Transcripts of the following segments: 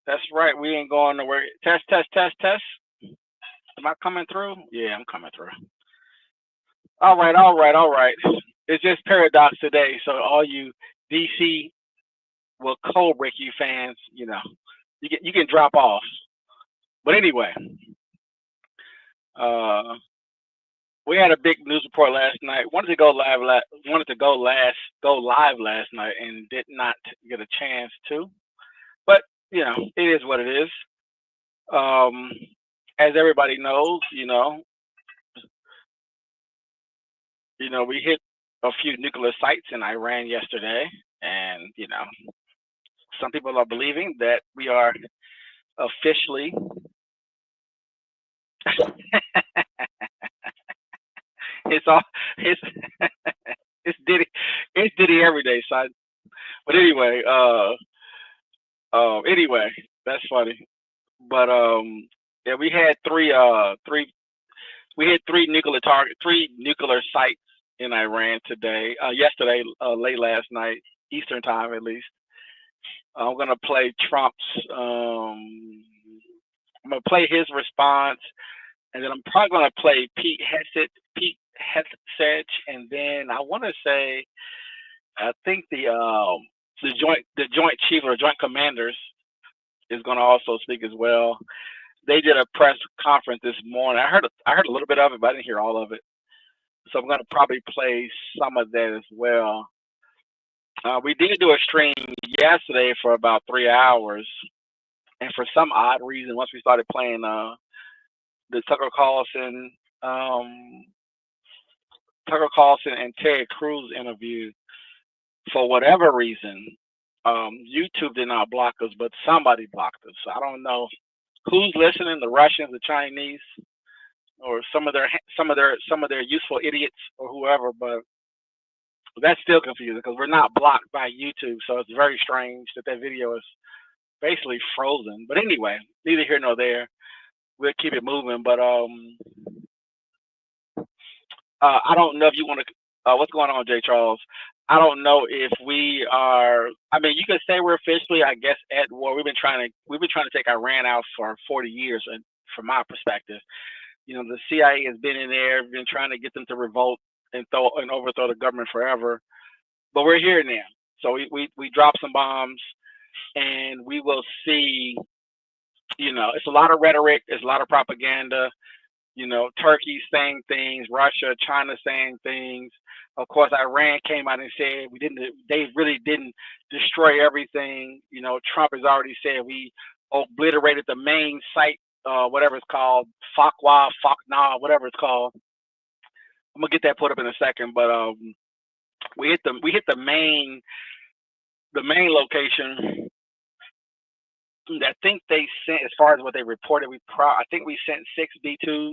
That's right. We ain't going nowhere. Test, test, test, test. Am I coming through? Yeah, I'm coming through. All right, all right, all right. It's just paradox today. So all you DC will cold break you fans, you can drop off. But anyway, uh, we had a big news report last night. Wanted to go live last night, and did not get a chance to. But it is what it is. Um, as everybody knows, we hit a few nuclear sites in Iran yesterday, and some people are believing that we are officially. it's all it's it's Diddy, it's Diddy every day, son. But anyway, that's funny. But yeah, we had three nuclear sites in Iran today, yesterday, late last night, Eastern time at least. I'm gonna play Trump's. I'm gonna play his response, and then I'm probably gonna play Pete Hegseth, and then I want to say I think the joint chief or joint commanders is gonna also speak as well. They did a press conference this morning. I heard a little bit of it, but I didn't hear all of it. So I'm gonna probably play some of that as well. We did do a stream yesterday for about 3 hours, and for some odd reason, once we started playing the um, Tucker Carlson and Ted Cruz interview, for whatever reason, YouTube did not block us, but somebody blocked us. So I don't know who's listening, the Russians, the Chinese, or some of their useful idiots or whoever. But that's still confusing because we're not blocked by YouTube, so it's very strange that video is basically frozen. But anyway, neither here nor there. We'll keep it moving. But I don't know if you want to. What's going on, Jay Charles? I don't know if we are. I mean, you could say we're officially, I guess, at war. We've been trying to take Iran out for 40 years, and from my perspective, the CIA has been in there, been trying to get them to revolt and overthrow the government forever. But we're here now, so we dropped some bombs, and we will see. It's a lot of rhetoric, it's a lot of propaganda. Turkey saying things, Russia, China saying things. Of course, Iran came out and said they really didn't destroy everything. Trump has already said we obliterated the main site, whatever it's called, Fakna, whatever it's called. I'm gonna get that put up in a second, but we hit the main location. I think they sent, as far as what they reported, I think we sent 6 B2s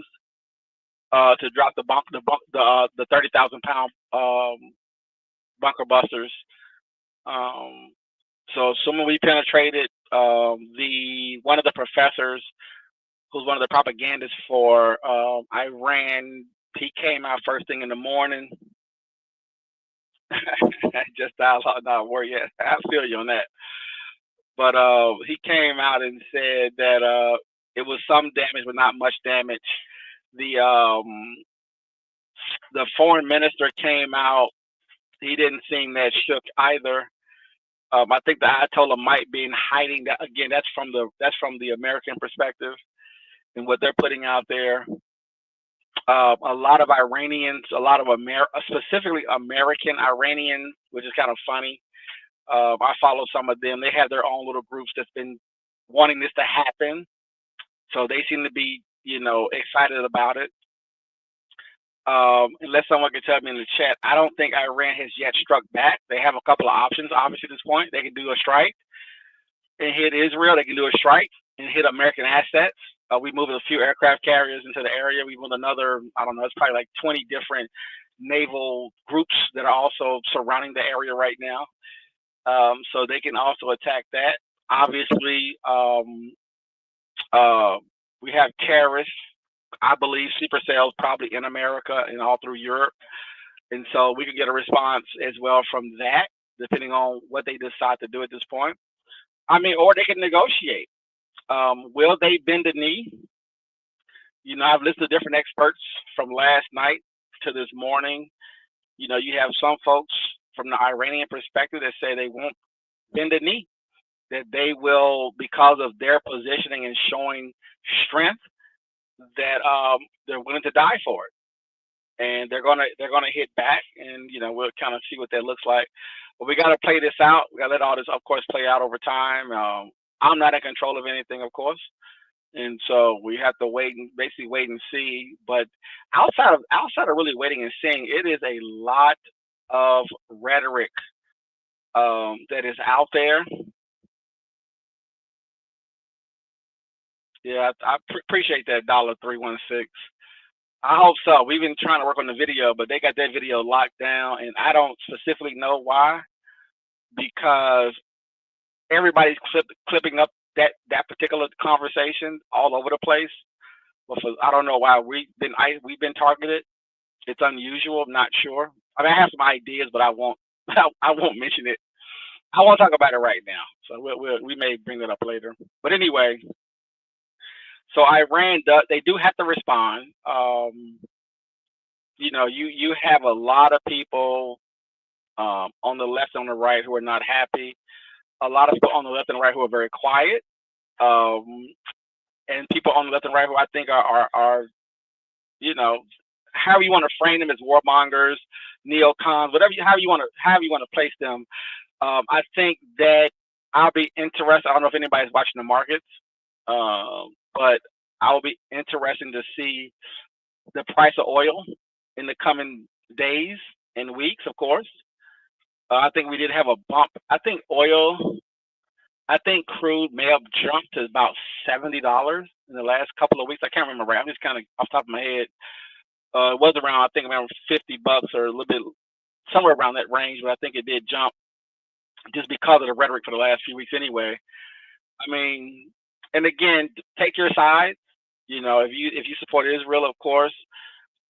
to drop the 30,000 pound bunker busters. Um, so assuming we penetrated, the one of the professors who's one of the propagandists for Iran, he came out first thing in the morning. Just dialogue not work yet. I feel you on that. But he came out and said that it was some damage, but not much damage. The foreign minister came out. He didn't seem that shook either. I think the Ayatollah might be in hiding. That again, that's from the American perspective and what they're putting out there. A lot of Iranians, specifically American Iranians, which is kind of funny. I follow some of them. They have their own little groups that's been wanting this to happen, so they seem to be, excited about it. Unless someone can tell me in the chat, I don't think Iran has yet struck back. They have a couple of options. Obviously, at this point, they can do a strike and hit Israel. They can do a strike and hit American assets. We moved a few aircraft carriers into the area. We moved another, I don't know, it's probably like 20 different naval groups that are also surrounding the area right now. So they can also attack that. Obviously, we have terrorists. I believe sleeper cells probably in America and all through Europe, and so we could get a response as well from that, depending on what they decide to do at this point. I mean, or they can negotiate. Will they bend the knee? I've listened to different experts from last night to this morning. You have some folks from the Iranian perspective that say they won't bend the knee, that they will, because of their positioning and showing strength, that they're willing to die for it, and they're gonna hit back, and we'll kind of see what that looks like. But we got to play this out. We got to let all this, of course, play out over time. I'm not in control of anything, of course, and so we have to basically wait and see. But outside of really waiting and seeing, it is a lot of rhetoric that is out there. Yeah, I appreciate that $316. I hope so. We've been trying to work on the video, but they got that video locked down, and I don't specifically know why, because everybody's clipping up that particular conversation all over the place. But I don't know why we've been targeted. It's unusual. I'm not sure. I mean, I have some ideas, but I won't I won't mention it. I won't talk about it right now. So we may bring it up later. But anyway, so Iran they do have to respond. You have a lot of people on the left and on the right who are not happy. A lot of people on the left and right who are very quiet, and people on the left and right who I think are however you want to frame them as warmongers, neocons, however you want to place them. I think that I'll be interested. I don't know if anybody's watching the markets, but I'll be interested to see the price of oil in the coming days and weeks, of course. I think we did have a bump. I think crude may have jumped to about $70 in the last couple of weeks. I can't remember. I'm just kind of off the top of my head. It was around $50 or a little bit, somewhere around that range, but I think it did jump just because of the rhetoric for the last few weeks anyway. I mean, and again, take your side. If you support Israel, of course,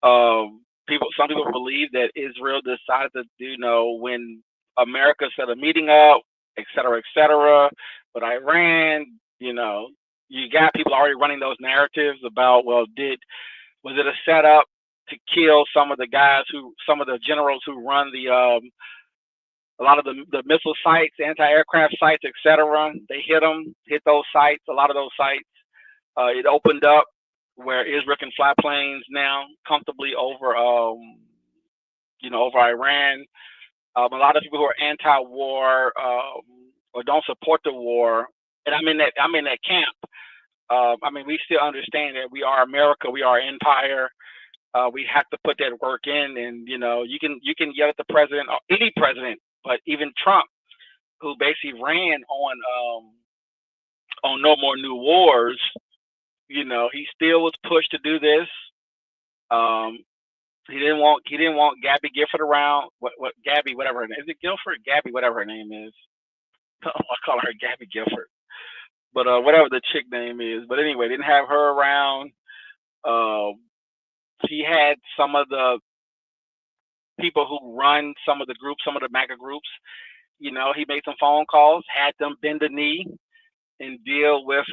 some people believe that Israel decided to, when America set a meeting up, et cetera, et cetera. But Iran, you got people already running those narratives about, well, was it a setup to kill some of the generals who run a lot of the missile sites, anti-aircraft sites, et cetera. They hit those sites, a lot of those sites. It opened up where Israel can fly planes now comfortably over Iran. A lot of people who are anti-war or don't support the war, and I'm in that camp. We still understand that we are America, we are empire. We have to put that work in, and you can yell at the president, or any president, but even Trump, who basically ran on no more new wars. He still was pushed to do this. He didn't want Gabby Gifford around. What Gabby, whatever her name is, it Guilford? Gabby, whatever her name is. I call her Gabby Gifford, but whatever the chick name is. But anyway, didn't have her around. He had some of the people who run some of the groups, some of the MAGA groups. He made some phone calls, had them bend the knee and deal with,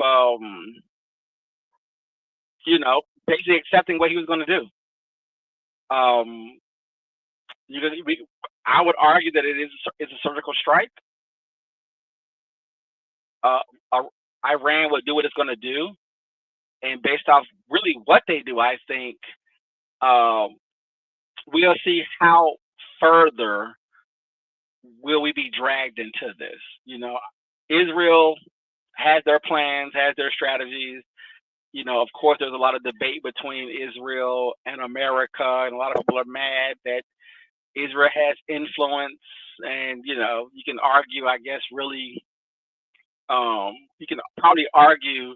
basically accepting what he was going to do. I would argue that it's a surgical strike. Iran will do what it's going to do, and based off really what they do, I think we'll see how further will we be dragged into this. Israel has their plans, has their strategies. Of course, there's a lot of debate between Israel and America, and a lot of people are mad that Israel has influence. And you can argue, I guess, really, you can probably argue,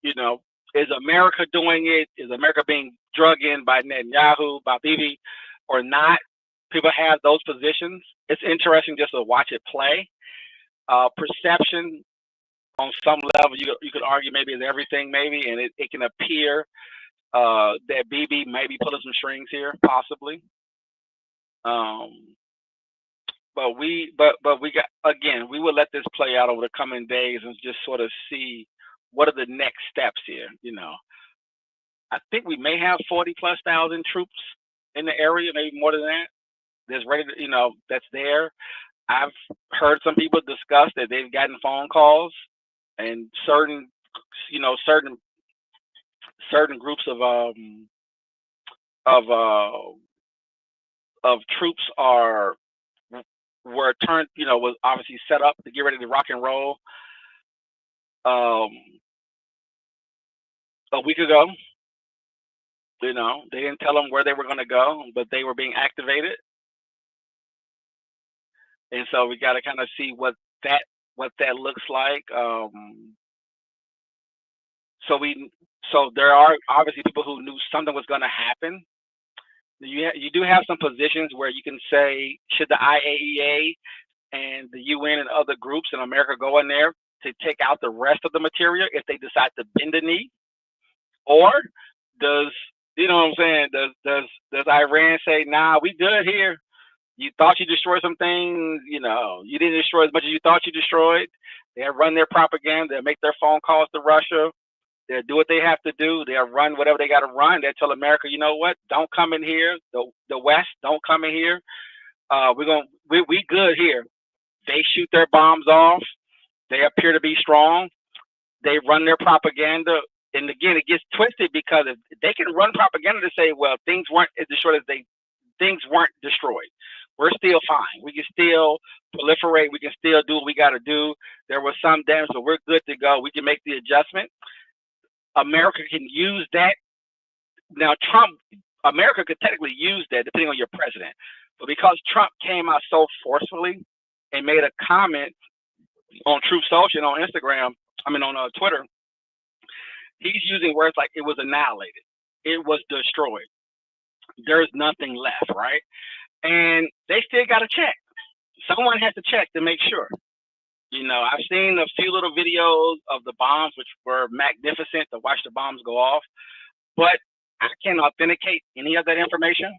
is America doing it? Is America being drug in by Netanyahu, by Bibi, or not? People have those positions. It's interesting just to watch it play. Perception, on some level, you could argue maybe is everything, maybe, and it can appear that Bibi may be pulling some strings here, possibly. But we got, again, we will let this play out over the coming days and just sort of see what are the next steps here? I think we may have 40,000+ troops in the area, maybe more than that. That's ready to, that's there. I've heard some people discuss that they've gotten phone calls, and certain groups of troops were turned, was obviously set up to get ready to rock and roll a week ago. They didn't tell them where they were going to go, but they were being activated. And so we got to kind of see what that looks like. So there are obviously people who knew something was going to happen. You do have some positions where you can say, should the IAEA and the UN and other groups in America go in there to take out the rest of the material if they decide to bend the knee? Or does, what I'm saying, does Iran say, nah, we good here? You thought you destroyed some things, you didn't destroy as much as you thought you destroyed. They'll run their propaganda, they'll make their phone calls to Russia, they'll do what they have to do, they'll run whatever they got to run. They'll tell America, you know what, don't come in here, the West, don't come in here. We good here. They shoot their bombs off, they appear to be strong, they run their propaganda. And again, it gets twisted because if they can run propaganda to say, well, things weren't as destroyed as things weren't destroyed. We're still fine. We can still proliferate. We can still do what we got to do. There was some damage, but we're good to go. We can make the adjustment. America can use that. Now, America could technically use that depending on your president. But because Trump came out so forcefully and made a comment on Truth Social and on Instagram, on Twitter, he's using words like it was annihilated. It was destroyed. There's nothing left, right? And they still got to check. Someone has to check to make sure. I've seen a few little videos of the bombs, which were magnificent to watch the bombs go off, but I can't authenticate any of that information.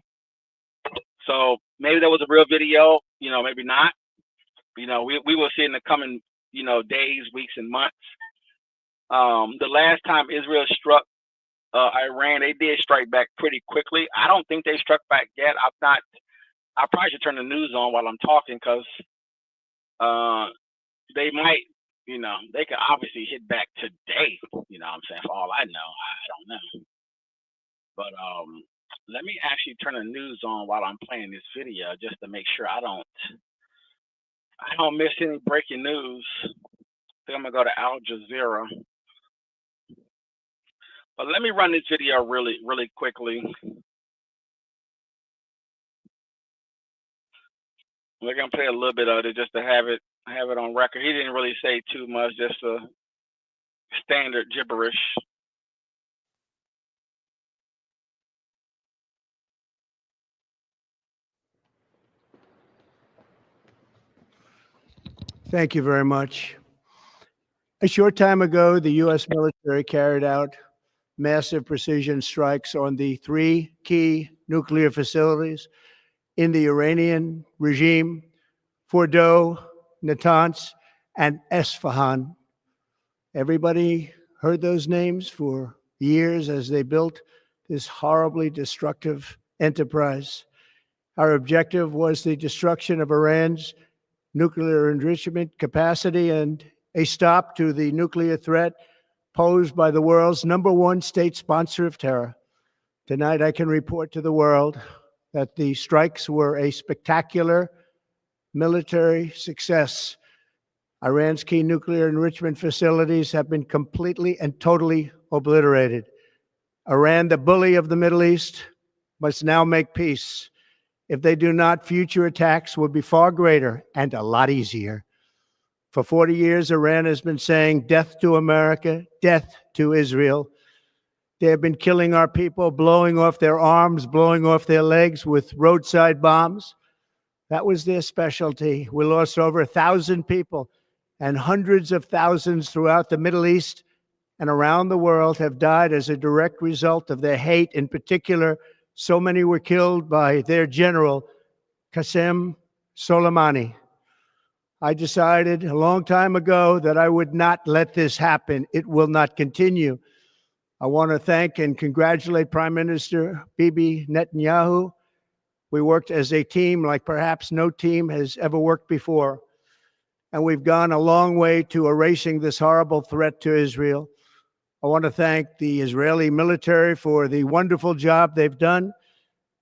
So maybe that was a real video, maybe not. We will see in the coming, days, weeks, and months. The last time Israel struck Iran, they did strike back pretty quickly. I don't think they struck back yet. I probably should turn the news on while I'm talking, because they might, they could obviously hit back today. For all I know, I don't know. But let me actually turn the news on while I'm playing this video, just to make sure I don't miss any breaking news. I think I'm gonna go to Al Jazeera. But let me run this video really, really quickly. We're gonna play a little bit of it just to have it on record. He didn't really say too much, just a standard gibberish. Thank you very much. A short time ago, the U.S. military carried out massive precision strikes on the 3 key nuclear facilities in the Iranian regime: Fordow, Natanz, and Esfahan. Everybody heard those names for years as they built this horribly destructive enterprise. Our objective was the destruction of Iran's nuclear enrichment capacity and a stop to the nuclear threat posed by the world's #1 state sponsor of terror. Tonight, I can report to the world that the strikes were a spectacular military success. Iran's key nuclear enrichment facilities have been completely and totally obliterated. Iran, the bully of the Middle East, must now make peace. If they do not, future attacks will be far greater and a lot easier. For 40 years, Iran has been saying death to America, death to Israel. They have been killing our people, blowing off their arms, blowing off their legs with roadside bombs. That was their specialty. We lost over 1,000 people, and hundreds of thousands throughout the Middle East and around the world have died as a direct result of their hate. In particular, so many were killed by their general, Qasem Soleimani. I decided a long time ago that I would not let this happen. It will not continue. I want to thank and congratulate Prime Minister Bibi Netanyahu. We worked as a team like perhaps no team has ever worked before. And we've gone a long way to erasing this horrible threat to Israel. I want to thank the Israeli military for the wonderful job they've done.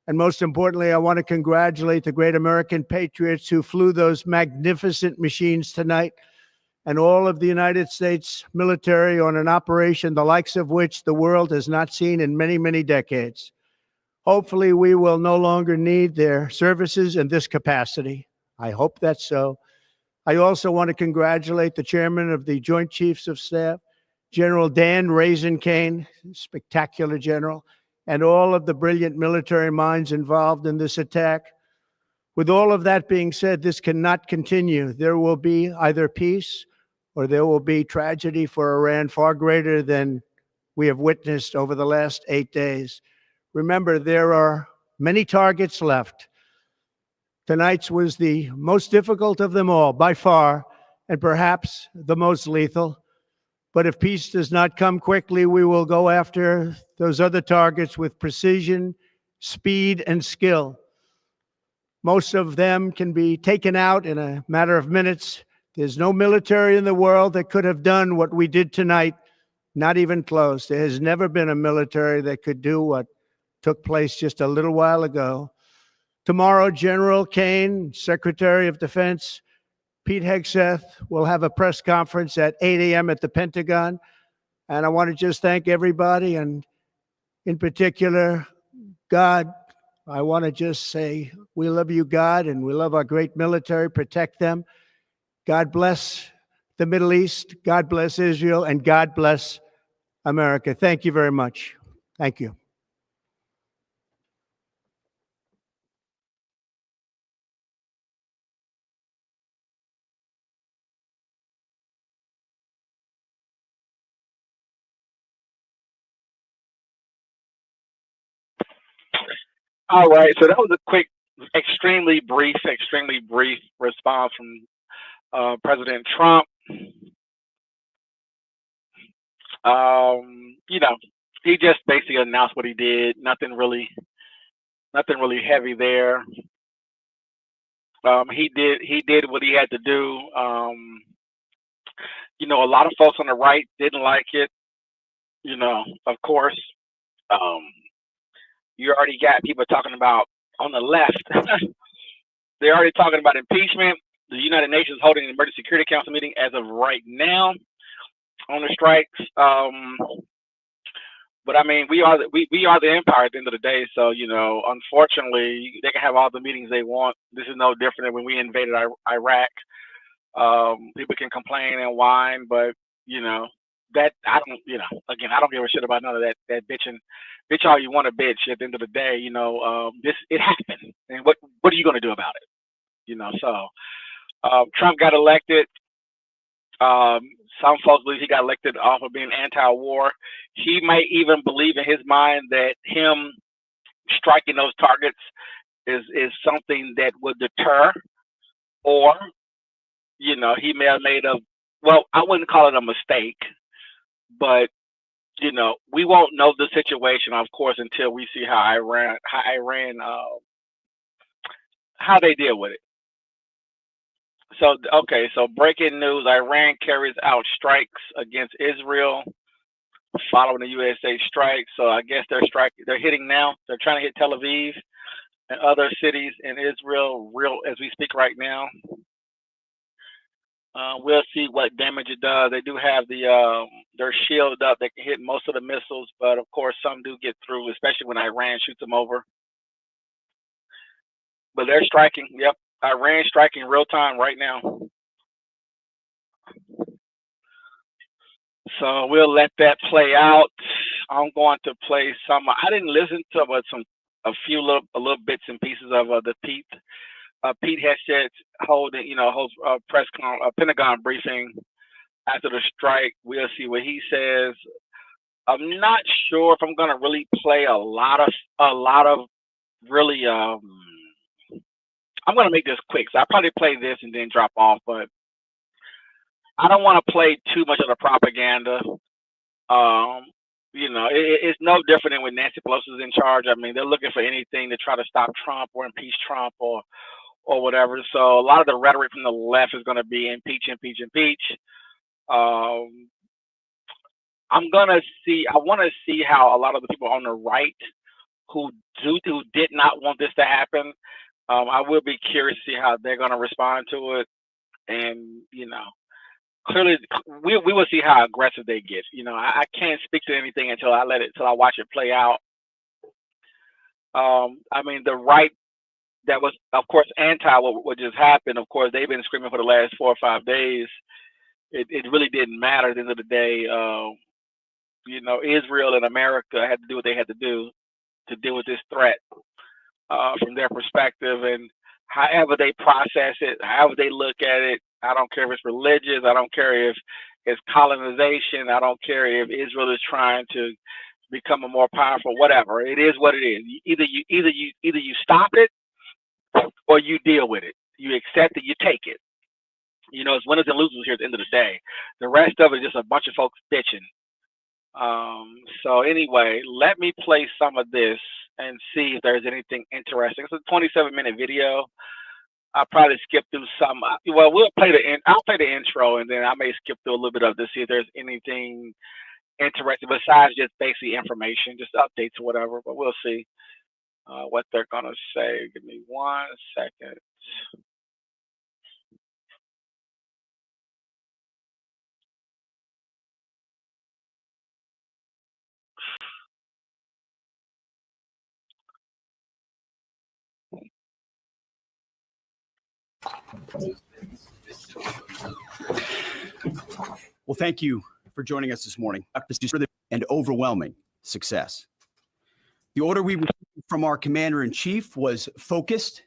And most importantly, I want to congratulate the great American patriots who flew those magnificent machines tonight, and all of the United States military on an operation the likes of which the world has not seen in many, many decades. Hopefully, we will no longer need their services in this capacity. I hope that's so. I also want to congratulate the chairman of the Joint Chiefs of Staff, General Dan Raisin Kane, spectacular general, and all of the brilliant military minds involved in this attack. With all of that being said, this cannot continue. There will be either peace or there will be tragedy for Iran far greater than we have witnessed over the last 8 days. Remember, there are many targets left. Tonight's was the most difficult of them all, by far, and perhaps the most lethal. But if peace does not come quickly, we will go after those other targets with precision, speed, and skill. Most of them can be taken out in a matter of minutes. There's no military in the world that could have done what we did tonight, not even close. There has never been a military that could do what took place just a little while ago. Tomorrow, General Kane, Secretary of Defense, Pete Hegseth will have a press conference at 8 a.m. at the Pentagon. And I want to just thank everybody, and in particular, God. I want to just say we love you, God, and we love our great military. Protect them. God bless the Middle East. God bless Israel, and God bless America. Thank you very much. Thank you. All right, so that was a quick, extremely brief response from President Trump. You know, he just basically announced what he did. Nothing really heavy there. He did what he had to do. A lot of folks on the right didn't like it. Of course, um, you already got people talking about on the left. They're already talking about impeachment. The United Nations holding an emergency security council meeting as of right now on the strikes. But I mean, we are the empire at the end of the day. So unfortunately, they can have all the meetings they want. This is no different than when we invaded Iraq. People can complain and whine, but that I don't. Again, I don't give a shit about none of that bitching. Bitch all you want to bitch. At the end of the day, this it happened, and what are you going to do about it? So Trump got elected. Um, some folks believe he got elected off of being anti-war. He might even believe in his mind that him striking those targets is something that would deter, or he may have made a, well, I wouldn't call it a mistake, but we won't know the situation, of course, until we see how Iran how they deal with it. So okay, so breaking news: Iran carries out strikes against Israel following the USA strike. So I guess they're hitting now. They're trying to hit Tel Aviv and other cities in Israel real as we speak right now. We'll see what damage it does. They do have they're shielded up. They can hit most of the missiles, but of course some do get through, especially when Iran shoots them over. But they're striking. Yep, Iran striking real time right now. So we'll let that play out. I'm going to play some. I didn't listen to but a little bits and pieces of the Pete Hegseth holds Pentagon briefing after the strike. We'll see what he says. I'm not sure if I'm going to really play a lot of really I'm gonna make this quick. So I probably play this and then drop off, but I don't want to play too much of the propaganda. Um, it's no different than when Nancy Pelosi's in charge. I mean, they're looking for anything to try to stop Trump or impeach Trump or whatever. So a lot of the rhetoric from the left is going to be impeach, impeach, impeach. Um, I want to see how a lot of the people on the right who did not want this to happen. I will be curious to see how they're going to respond to it, and clearly we will see how aggressive they get. I can't speak to anything until I watch it play out. I mean, the right that was, of course, anti what just happened. Of course, they've been screaming for the last 4 or 5 days. It really didn't matter at the end of the day. Israel and America had to do what they had to do to deal with this threat from their perspective, and however they process it, however they look at it. I don't care if it's religious. I don't care if it's colonization. I don't care if Israel is trying to become a more powerful, whatever. It is what it is. Either you stop it or you deal with it. You accept it. You take it. It's winners and losers here at the end of the day. The rest of it is just a bunch of folks bitching. So anyway, let me play some of this and see if there's anything interesting. It's a 27-minute video. I'll probably skip through some. Well, I'll play the intro, and then I may skip through a little bit of this, see if there's anything interesting besides just basic information, just updates or whatever. But we'll see what they're gonna say. Give me 1 second. Well, thank you for joining us this morning. And overwhelming success. The order we received from our commander-in-chief was focused,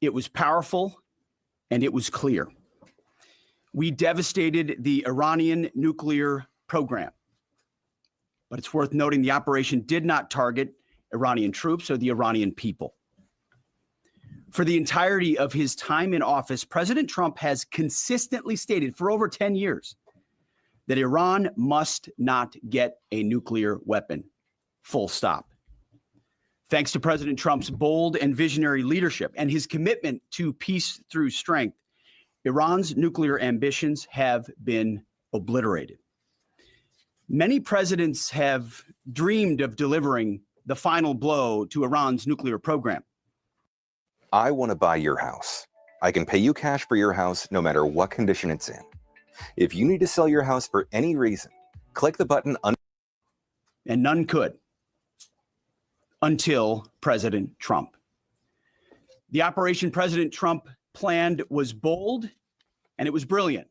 it was powerful, and it was clear. We devastated the Iranian nuclear program. But it's worth noting the operation did not target Iranian troops or the Iranian people. For the entirety of his time in office, President Trump has consistently stated for over 10 years that Iran must not get a nuclear weapon, full stop. Thanks to President Trump's bold and visionary leadership and his commitment to peace through strength, Iran's nuclear ambitions have been obliterated. Many presidents have dreamed of delivering the final blow to Iran's nuclear program. I want to buy your house. I can pay you cash for your house no matter what condition it's in. If you need to sell your house for any reason, click the button. And none could until President Trump. The operation President Trump planned was bold and it was brilliant,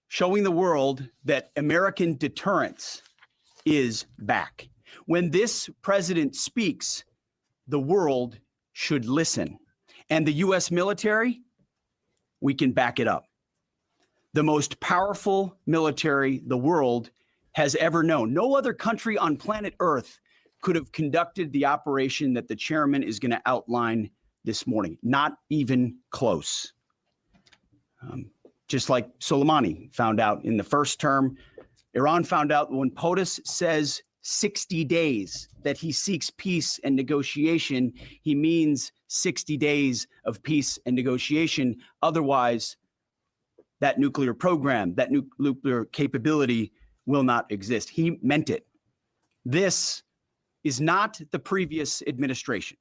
showing the world that American deterrence is back. When this president speaks, the world should listen. And the U.S. military, we can back it up. The most powerful military the world has ever known. No other country on planet Earth could have conducted the operation that the chairman is going to outline this morning. Not even close. Just like Soleimani found out in the first term, Iran found out when POTUS says 60 days that he seeks peace and negotiation, he means 60 days of peace and negotiation. Otherwise, that nuclear program, that nuclear capability will not exist. He meant it. This is not the previous administration.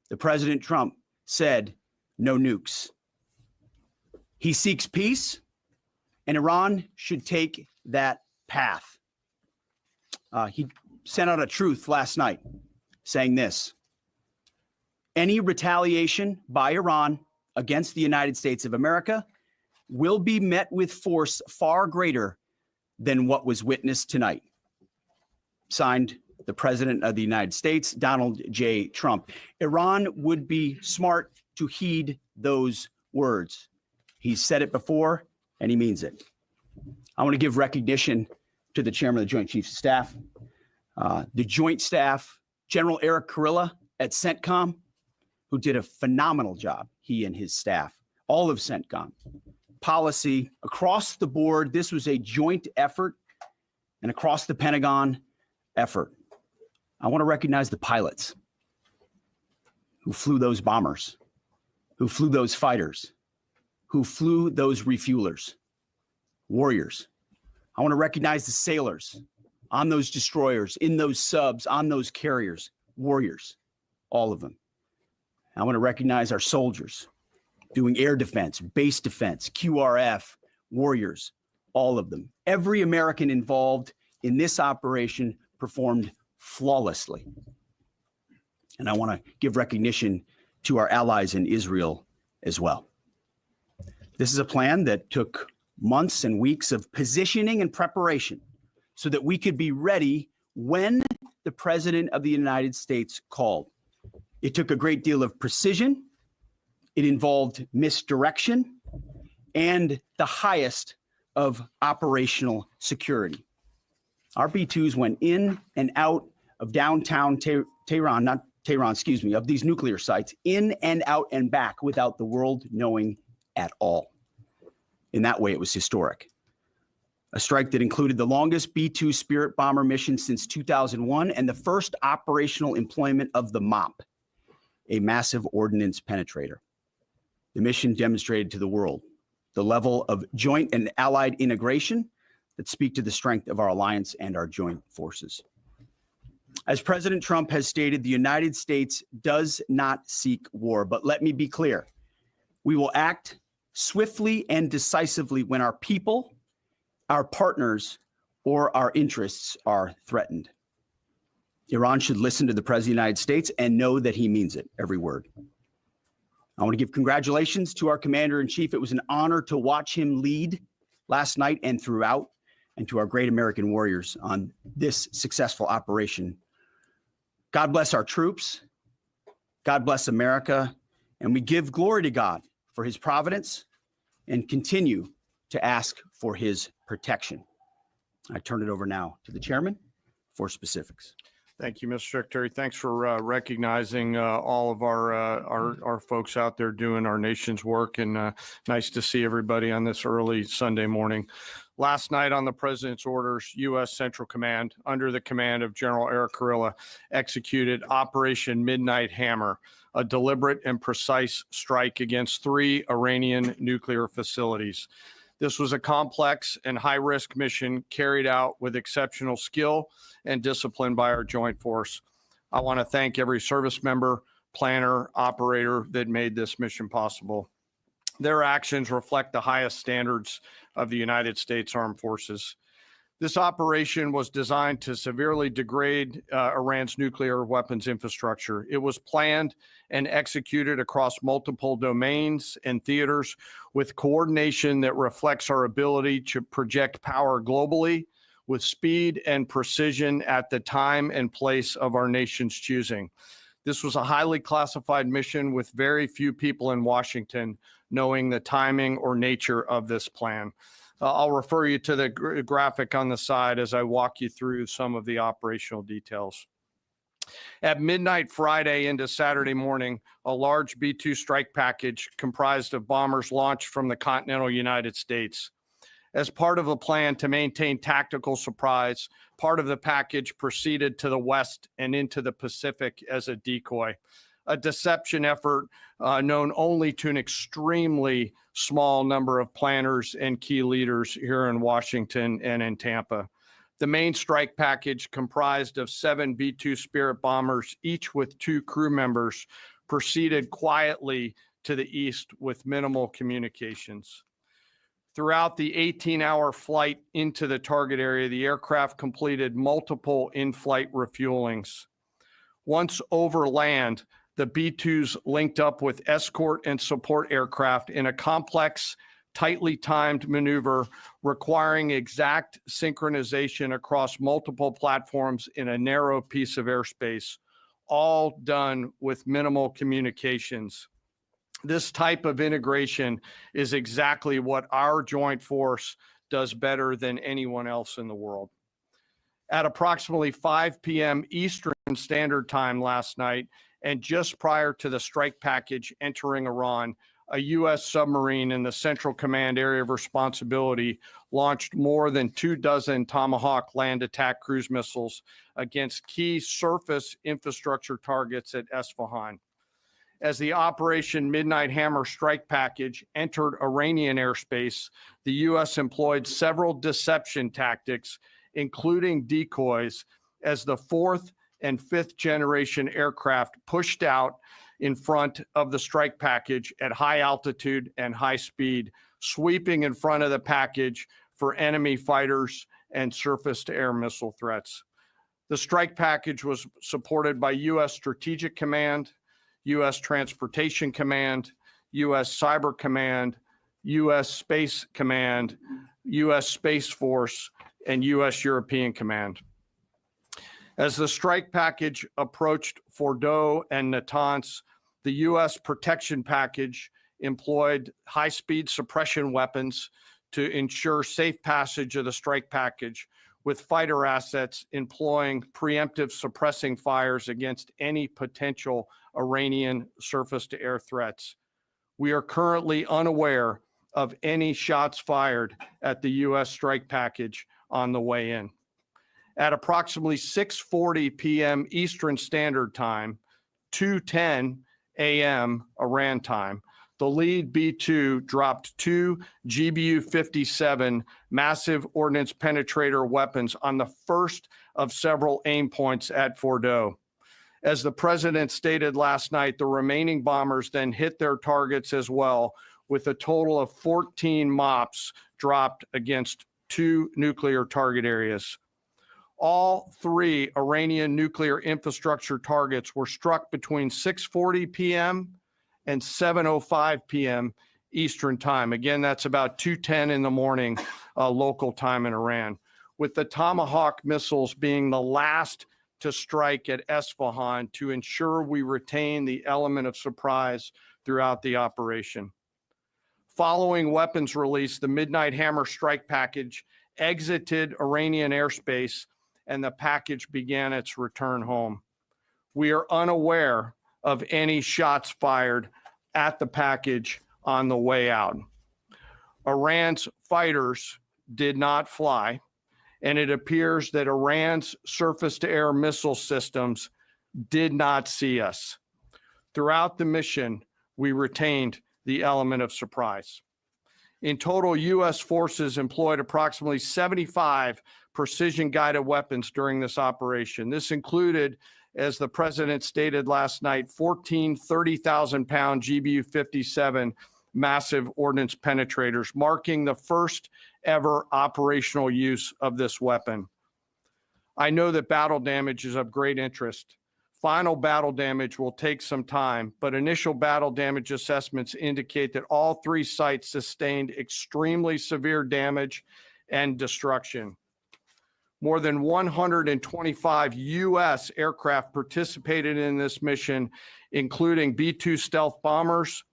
The President Trump said no nukes. He seeks peace, and Iran should take that path. He sent out a truth last night saying this: any retaliation by Iran against the United States of America will be met with force far greater than what was witnessed tonight. Signed, the President of the United States, Donald J. Trump. Iran would be smart to heed those words. He's said it before, and he means it. I want to give recognition to the Chairman of the Joint Chiefs of Staff, the Joint Staff, General Eric Kurilla at CENTCOM, who did a phenomenal job, he and his staff, all of CENTCOM. Policy across the board, this was a joint effort, and across the Pentagon effort. I want to recognize the pilots who flew those bombers, who flew those fighters, who flew those refuelers, warriors. I want to recognize the sailors on those destroyers, in those subs, on those carriers, warriors, all of them. I want to recognize our soldiers doing air defense, base defense, QRF, warriors, all of them. Every American involved in this operation performed flawlessly. And I want to give recognition to our allies in Israel as well. This is a plan that took months and weeks of positioning and preparation so that we could be ready when the President of the United States called. It took a great deal of precision. It involved misdirection and the highest of operational security. Our B-2s went in and out of downtown Tehran, not Tehran, excuse me, of these nuclear sites, in and out and back without the world knowing at all. In that way, it was historic. A strike that included the longest B-2 Spirit bomber mission since 2001 and the first operational employment of the MOP, a massive ordnance penetrator. The mission demonstrated to the world the level of joint and allied integration that speak to the strength of our alliance and our joint forces. As President Trump has stated, the United States does not seek war, but let me be clear. We will act swiftly and decisively when our people, our partners, or our interests are threatened. Iran should listen to the President of the United States and know that he means it, every word. I want to give congratulations to our Commander-in-Chief. It was an honor to watch him lead last night and throughout, and to our great American warriors on this successful operation. God bless our troops. God bless America. And we give glory to God for his providence and continue to ask for his protection. I turn it over now to the chairman for specifics. Thank you, Mr. Secretary. Thanks for recognizing all of our folks out there doing our nation's work, and nice to see everybody on this early Sunday morning. Last night on the President's orders, U.S. Central Command, under the command of General Eric Kurilla, executed Operation Midnight Hammer, a deliberate and precise strike against 3 Iranian nuclear facilities. This was a complex and high-risk mission carried out with exceptional skill and discipline by our joint force. I want to thank every service member, planner, operator that made this mission possible. Their actions reflect the highest standards of the United States Armed Forces. This operation was designed to severely degrade Iran's nuclear weapons infrastructure. It was planned and executed across multiple domains and theaters with coordination that reflects our ability to project power globally with speed and precision at the time and place of our nation's choosing. This was a highly classified mission with very few people in Washington knowing the timing or nature of this plan. I'll refer you to the graphic on the side as I walk you through some of the operational details. At midnight Friday into Saturday morning, a large B-2 strike package comprised of bombers launched from the continental United States. As part of a plan to maintain tactical surprise, part of the package proceeded to the west and into the Pacific as a decoy, a deception effort known only to an extremely small number of planners and key leaders here in Washington and in Tampa. The main strike package, comprised of 7 B-2 Spirit bombers, each with 2 crew members, proceeded quietly to the east with minimal communications. Throughout the 18-hour flight into the target area, the aircraft completed multiple in-flight refuelings. Once over land, the B-2s linked up with escort and support aircraft in a complex, tightly timed maneuver requiring exact synchronization across multiple platforms in a narrow piece of airspace, all done with minimal communications. This type of integration is exactly what our joint force does better than anyone else in the world. At approximately 5 p.m. Eastern Standard Time last night, And just prior to the strike package entering Iran, a U.S. submarine in the Central Command area of responsibility launched more than 24 Tomahawk land attack cruise missiles against key surface infrastructure targets at Esfahan. As the Operation Midnight Hammer strike package entered Iranian airspace, the U.S. employed several deception tactics, including decoys, as the fourth and fifth generation aircraft pushed out in front of the strike package at high altitude and high speed, sweeping in front of the package for enemy fighters and surface-to-air missile threats. The strike package was supported by U.S. Strategic Command, U.S. Transportation Command, U.S. Cyber Command, U.S. Space Command, U.S. Space Force, and U.S. European Command. As the strike package approached Fordow and Natanz, the U.S. protection package employed high-speed suppression weapons to ensure safe passage of the strike package, with fighter assets employing preemptive suppressing fires against any potential Iranian surface-to-air threats. We are currently unaware of any shots fired at the U.S. strike package on the way in. At approximately 6:40 p.m. Eastern Standard Time, 2:10 a.m. Iran time, the lead B-2 dropped two GBU-57 massive ordnance penetrator weapons on the first of several aim points at Fordow. As the president stated last night, the remaining bombers then hit their targets as well, with a total of 14 MOPs dropped against two nuclear target areas. All three Iranian nuclear infrastructure targets were struck between 6:40 p.m. and 7:05 p.m. Eastern time. Again, that's about 2:10 in the morning local time in Iran, with the Tomahawk missiles being the last to strike at Esfahan to ensure we retain the element of surprise throughout the operation. Following weapons release, the Midnight Hammer strike package exited Iranian airspace and the package began its return home. We are unaware of any shots fired at the package on the way out. Iran's fighters did not fly, and it appears that Iran's surface-to-air missile systems did not see us. Throughout the mission, we retained the element of surprise. In total, U.S. forces employed approximately 75 precision-guided weapons during this operation. This included, as the president stated last night, 14 30,000-pound GBU-57 massive ordnance penetrators, marking the first ever operational use of this weapon. I know that battle damage is of great interest. Final battle damage will take some time, but initial battle damage assessments indicate that all three sites sustained extremely severe damage and destruction. More than 125 U.S. aircraft participated in this mission, including B-2 stealth bombers,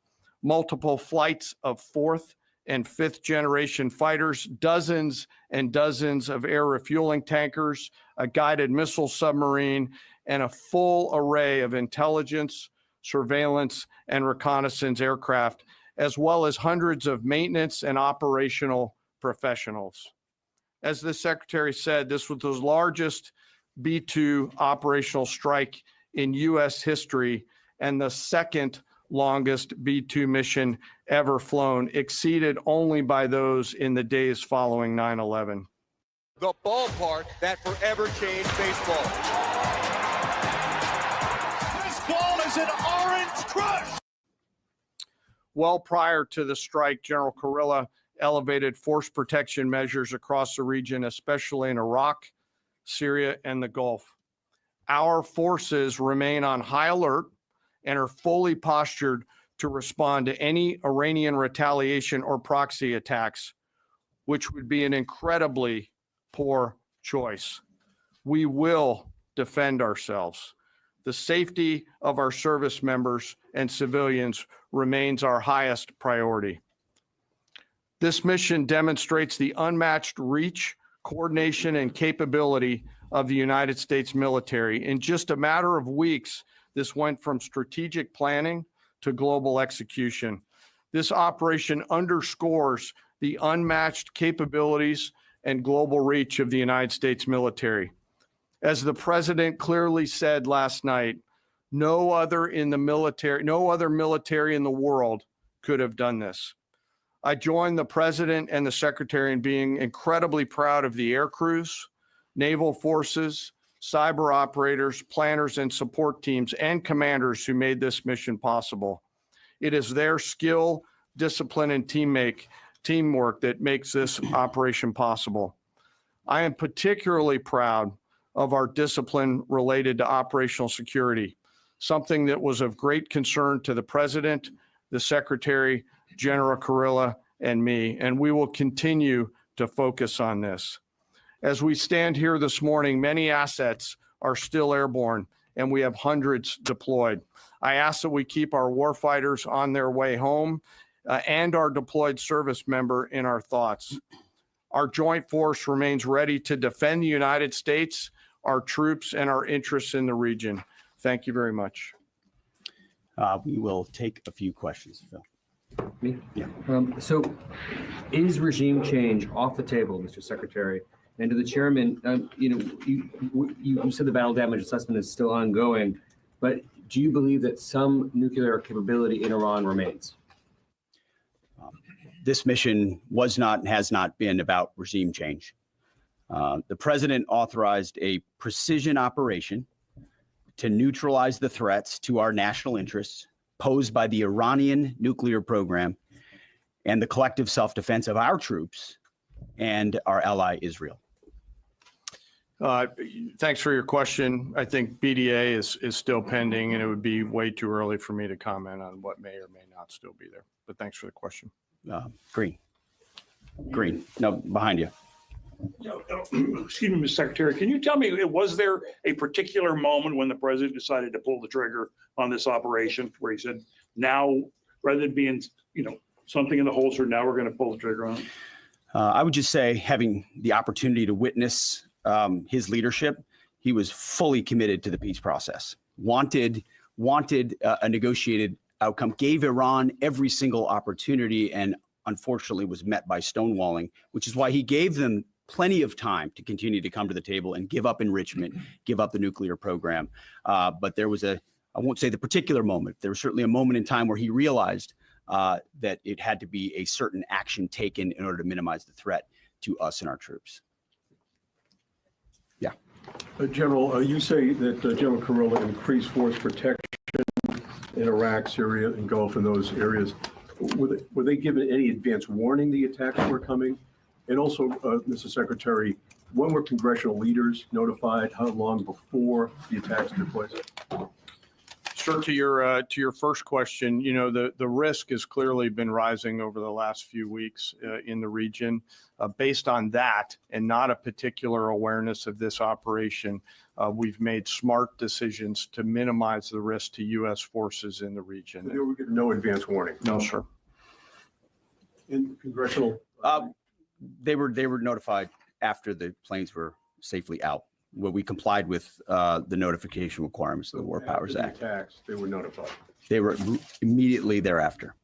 multiple flights of fourth and fifth generation fighters, dozens and dozens of air refueling tankers, a guided missile submarine, and a full array of intelligence, surveillance, and reconnaissance aircraft, as well as hundreds of maintenance and operational professionals. As the secretary said, this was the largest B-2 operational strike in U.S. history and the second longest B-2 mission ever flown, exceeded only by those in the days following 9/11. The ballpark that forever changed baseball. This ball is an orange crush. Well prior to the strike, General Kurilla elevated force protection measures across the region, especially in Iraq, Syria, and the Gulf. Our forces remain on high alert and are fully postured to respond to any Iranian retaliation or proxy attacks, which would be an incredibly poor choice. We will defend ourselves. The safety of our service members and civilians remains our highest priority. This mission demonstrates the unmatched reach, coordination, and capability of the United States military. In just a matter of weeks, This went from strategic planning to global execution. This operation underscores the unmatched capabilities and global reach of the United States military. As the president clearly said last night, no other military in the world could have done this. I join the president and the secretary in being incredibly proud of the air crews, naval forces, cyber operators, planners, and support teams and commanders who made this mission possible. It is their skill, discipline, and teamwork that makes this operation possible. I am particularly proud of our discipline related to operational security, something that was of great concern to the president, the secretary, General Kurilla, and me, and we will continue to focus on this. As we stand here this morning, many assets are still airborne, and we have hundreds deployed. I ask that we keep our warfighters on their way home and our deployed service member in our thoughts. Our joint force remains ready to defend the United States, our troops, and our interests in the region. Thank you very much. We will take a few questions, Phil. Me? Yeah. So is regime change off the table, Mr. Secretary? And to the chairman, you said the battle damage assessment is still ongoing, but do you believe that some nuclear capability in Iran remains? This mission was not and has not been about regime change. The president authorized a precision operation to neutralize the threats to our national interests posed by the Iranian nuclear program and the collective self-defense of our troops and our ally Israel. Thanks for your question. I think BDA is still pending, and it would be way too early for me to comment on what may or may not still be there. But thanks for the question. Green. No, behind you. Excuse me, Mr. Secretary, can you tell me, was there a particular moment when the president decided to pull the trigger on this operation where he said, now, rather than being, something in the holster, now we're going to pull the trigger on it? I would just say, having the opportunity to witness his leadership, he was fully committed to the peace process, wanted a negotiated outcome, gave Iran every single opportunity, and unfortunately was met by stonewalling, which is why he gave them plenty of time to continue to come to the table and give up enrichment, give up the nuclear program. But there was I won't say the particular moment, there was certainly a moment in time where he realized that it had to be a certain action taken in order to minimize the threat to us and our troops. Yeah. General, you say that General Kurilla increased force protection in Iraq, Syria, and Gulf, in those areas. Were they given any advance warning the attacks were coming? And also, Mr. Secretary, when were congressional leaders notified? How long before the attacks took place? Sure. To your first question, the risk has clearly been rising over the last few weeks in the region. Based on that and not a particular awareness of this operation, we've made smart decisions to minimize the risk to U.S. forces in the region. So they were given no advance warning? No, sir. In congressional? They were notified after the planes were safely out. Well, we complied with the notification requirements of the War Powers Act. Attacks, they were notified. They were immediately thereafter.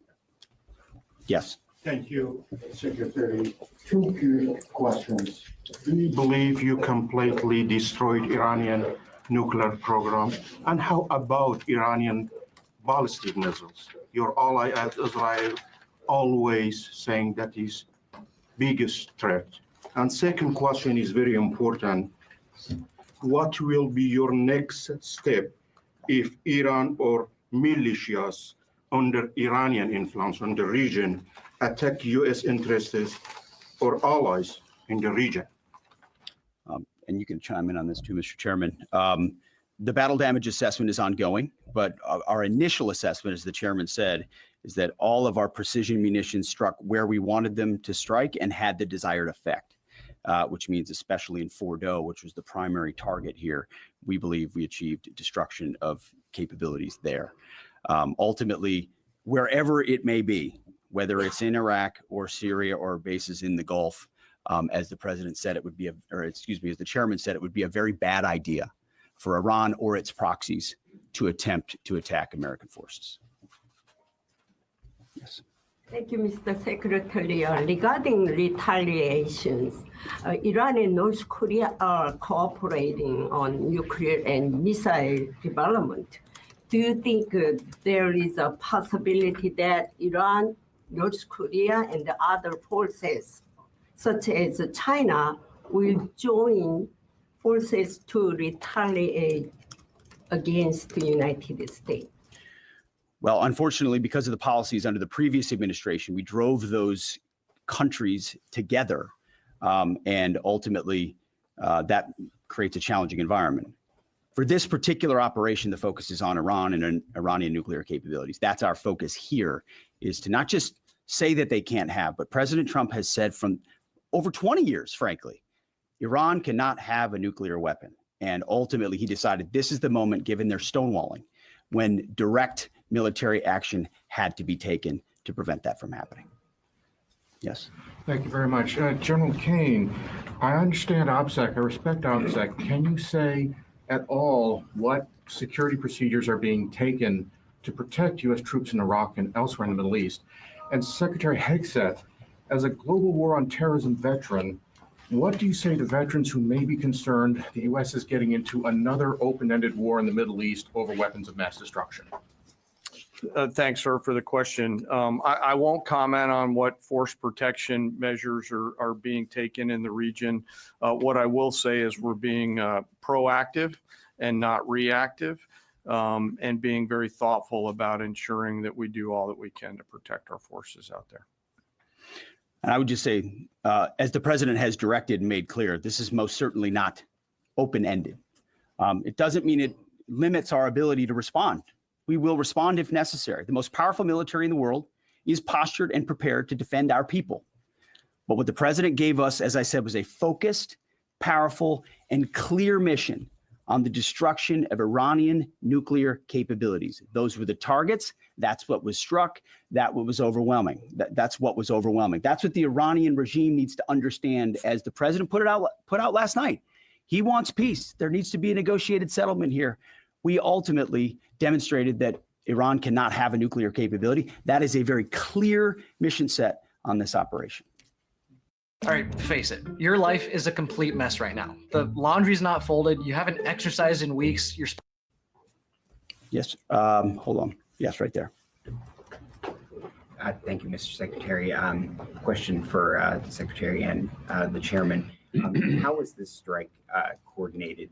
Yes. Thank you, Secretary. Two quick questions. Do you believe you completely destroyed Iranian nuclear program? And how about Iranian ballistic missiles? Your ally at Israel always saying that is biggest threat. And second question is very important. What will be your next step if Iran or militias under Iranian influence in the region attack U.S. interests or allies in the region? And you can chime in on this too, Mr. Chairman. The battle damage assessment is ongoing, but our initial assessment, as the chairman said, is that all of our precision munitions struck where we wanted them to strike and had the desired effect. Which means especially in Fordo, which was the primary target here, we believe we achieved destruction of capabilities there. Ultimately, wherever it may be, whether it's in Iraq or Syria or bases in the Gulf, as the president said, it would be as the chairman said, it would be a very bad idea for Iran or its proxies to attempt to attack American forces. Yes. Thank you, Mr. Secretary. Regarding retaliations, Iran and North Korea are cooperating on nuclear and missile development. Do you think there is a possibility that Iran, North Korea, and the other forces, such as China, will join forces to retaliate against the United States? Well, unfortunately, because of the policies under the previous administration, we drove those countries together. And ultimately, that creates a challenging environment. For this particular operation, the focus is on Iran and Iranian nuclear capabilities. That's our focus here, is to not just say that they can't have, but President Trump has said from over 20 years, frankly, Iran cannot have a nuclear weapon. And ultimately, he decided this is the moment, given their stonewalling, when direct military action had to be taken to prevent that from happening. Yes. Thank you very much. General Kane, I understand OPSEC, I respect OPSEC. Can you say at all what security procedures are being taken to protect U.S. troops in Iraq and elsewhere in the Middle East? And Secretary Hegseth, as a global war on terrorism veteran, what do you say to veterans who may be concerned the U.S. is getting into another open-ended war in the Middle East over weapons of mass destruction? Thanks, sir, for the question. I won't comment on what force protection measures are being taken in the region. What I will say is we're being proactive and not reactive, and being very thoughtful about ensuring that we do all that we can to protect our forces out there. And I would just say, as the president has directed and made clear, this is most certainly not open-ended. It doesn't mean it limits our ability to respond. We will respond if necessary. The most powerful military in the world is postured and prepared to defend our people. But what the president gave us, as I said, was a focused, powerful, and clear mission on the destruction of Iranian nuclear capabilities. Those were the targets. That's what was struck. That's what was overwhelming. That's what was overwhelming. That's what the Iranian regime needs to understand. As the president put out last night, he wants peace. There needs to be a negotiated settlement here. We ultimately demonstrated that Iran cannot have a nuclear capability. That is a very clear mission set on this operation. All right, face it. Your life is a complete mess right now. The laundry's not folded. You haven't exercised in weeks. You're Yes. Hold on. Yes, right there. Thank you, Mr. Secretary. Question for the Secretary and the Chairman. How was this strike coordinated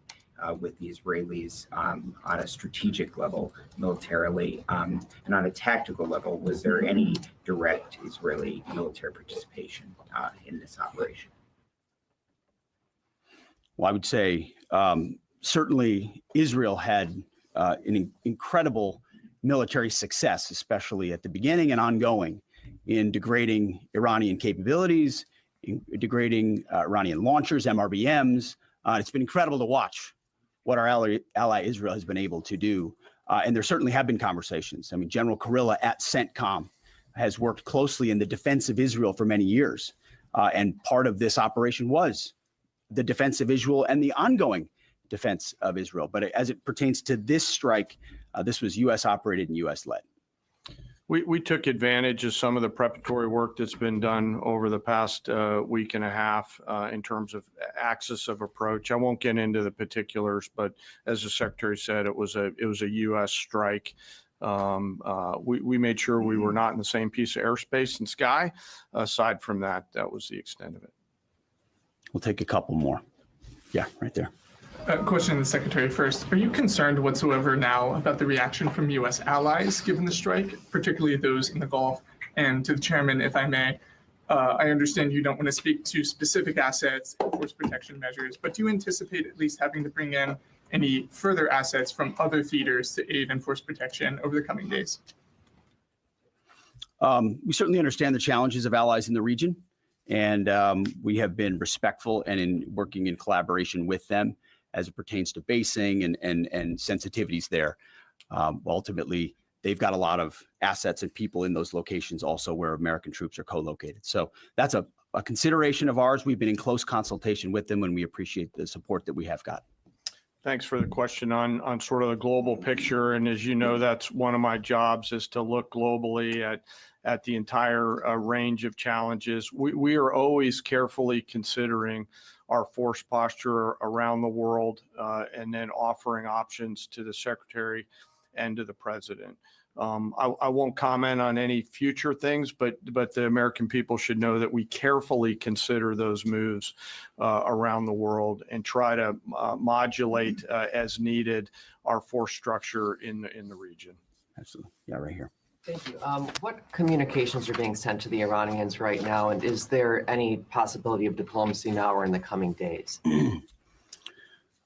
with the Israelis on a strategic level, militarily, and on a tactical level? Was there any direct Israeli military participation in this operation? Well, I would say certainly Israel had an incredible military success, especially at the beginning and ongoing, in degrading Iranian capabilities, in degrading Iranian launchers, MRBMs. It's been incredible to watch what our ally Israel has been able to do. And there certainly have been conversations. I mean, General Kurilla at CENTCOM has worked closely in the defense of Israel for many years. And part of this operation was the defense of Israel and the ongoing defense of Israel. But as it pertains to this strike, this was U.S. operated and U.S. led. We took advantage of some of the preparatory work that's been done over the past week and a half in terms of axis of approach. I won't get into the particulars, but as the Secretary said, it was a U.S. strike. We made sure we were not in the same piece of airspace and sky. Aside from that, that was the extent of it. We'll take a couple more. Yeah, right there. Question to the Secretary first. Are you concerned whatsoever now about the reaction from U.S. allies given the strike, particularly those in the Gulf? And to the Chairman, if I may, I understand you don't want to speak to specific assets or force protection measures, but do you anticipate at least having to bring in any further assets from other theaters to aid in force protection over the coming days? We certainly understand the challenges of allies in the region, and we have been respectful and in working in collaboration with them as it pertains to basing and sensitivities there. Ultimately, they've got a lot of assets and people in those locations also where American troops are co-located. So that's a consideration of ours. We've been in close consultation with them, and we appreciate the support that we have got. Thanks for the question on sort of the global picture. And as you know, that's one of my jobs, is to look globally at the entire range of challenges. We are always carefully considering our force posture around the world, and then offering options to the Secretary and to the President. I won't comment on any future things, but the American people should know that we carefully consider those moves around the world and try to modulate as needed our force structure in the region. Absolutely. Yeah, right here. Thank you. What communications are being sent to the Iranians right now, and is there any possibility of diplomacy now or in the coming days?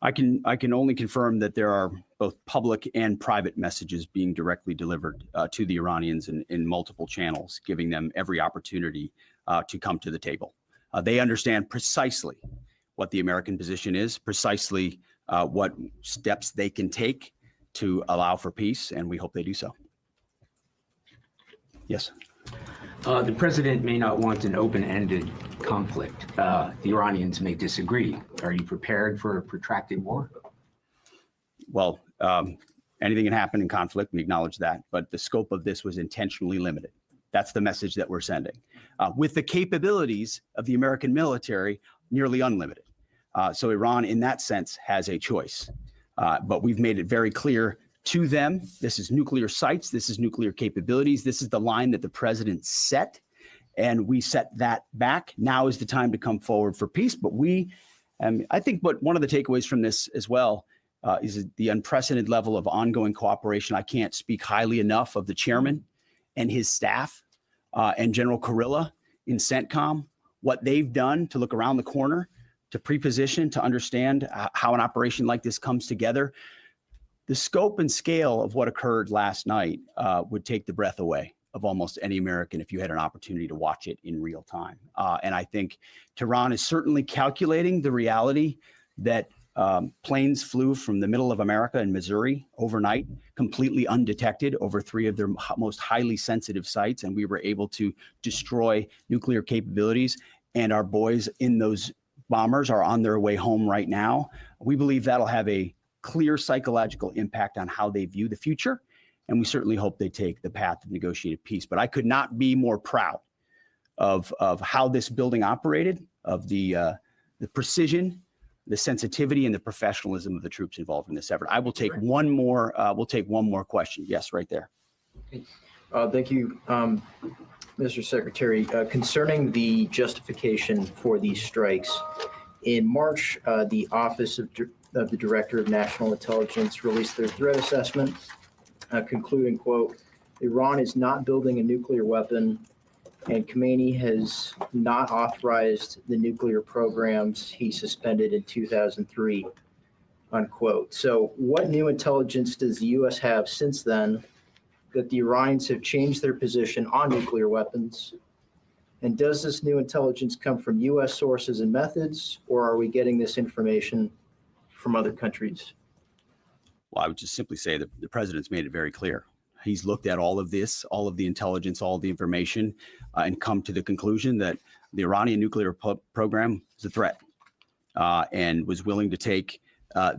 I can only confirm that there are both public and private messages being directly delivered to the Iranians in multiple channels, giving them every opportunity to come to the table. They understand precisely what the American position is, precisely what steps they can take to allow for peace, and we hope they do so. Yes. The president may not want an open-ended conflict. The Iranians may disagree. Are you prepared for a protracted war? Well, anything can happen in conflict. We acknowledge that, but the scope of this was intentionally limited. That's the message that we're sending. With the capabilities of the American military, nearly unlimited. So Iran, in that sense, has a choice. But we've made it very clear to them, this is nuclear sites, this is nuclear capabilities, this is the line that the president set, and we set that back. Now is the time to come forward for peace. But I think one of the takeaways from this as well is the unprecedented level of ongoing cooperation. I can't speak highly enough of the chairman and his staff and General Kurilla in CENTCOM, what they've done to look around the corner, to pre-position, to understand how an operation like this comes together. The scope and scale of what occurred last night would take the breath away of almost any American if you had an opportunity to watch it in real time. And I think Tehran is certainly calculating the reality that planes flew from the middle of America in Missouri overnight, completely undetected over 3 of their most highly sensitive sites. And we were able to destroy nuclear capabilities. And our boys in those bombers are on their way home right now. We believe that'll have a clear psychological impact on how they view the future. And we certainly hope they take the path of negotiated peace. But I could not be more proud of how this building operated, of the precision, the sensitivity, and the professionalism of the troops involved in this effort. I will take one more. We'll take one more question. Yes, right there. Thank you, Mr. Secretary. Concerning the justification for these strikes, in March, the Office of the Director of National Intelligence released their threat assessment, concluding, quote, Iran is not building a nuclear weapon, and Khamenei has not authorized the nuclear programs he suspended in 2003, unquote. So what new intelligence does the U.S. have since then that the Iranians have changed their position on nuclear weapons? And does this new intelligence come from U.S. sources and methods, or are we getting this information from other countries? Well, I would just simply say that the president's made it very clear. He's looked at all of this, all of the intelligence, all of the information, and come to the conclusion that the Iranian nuclear program is a threat, and was willing to take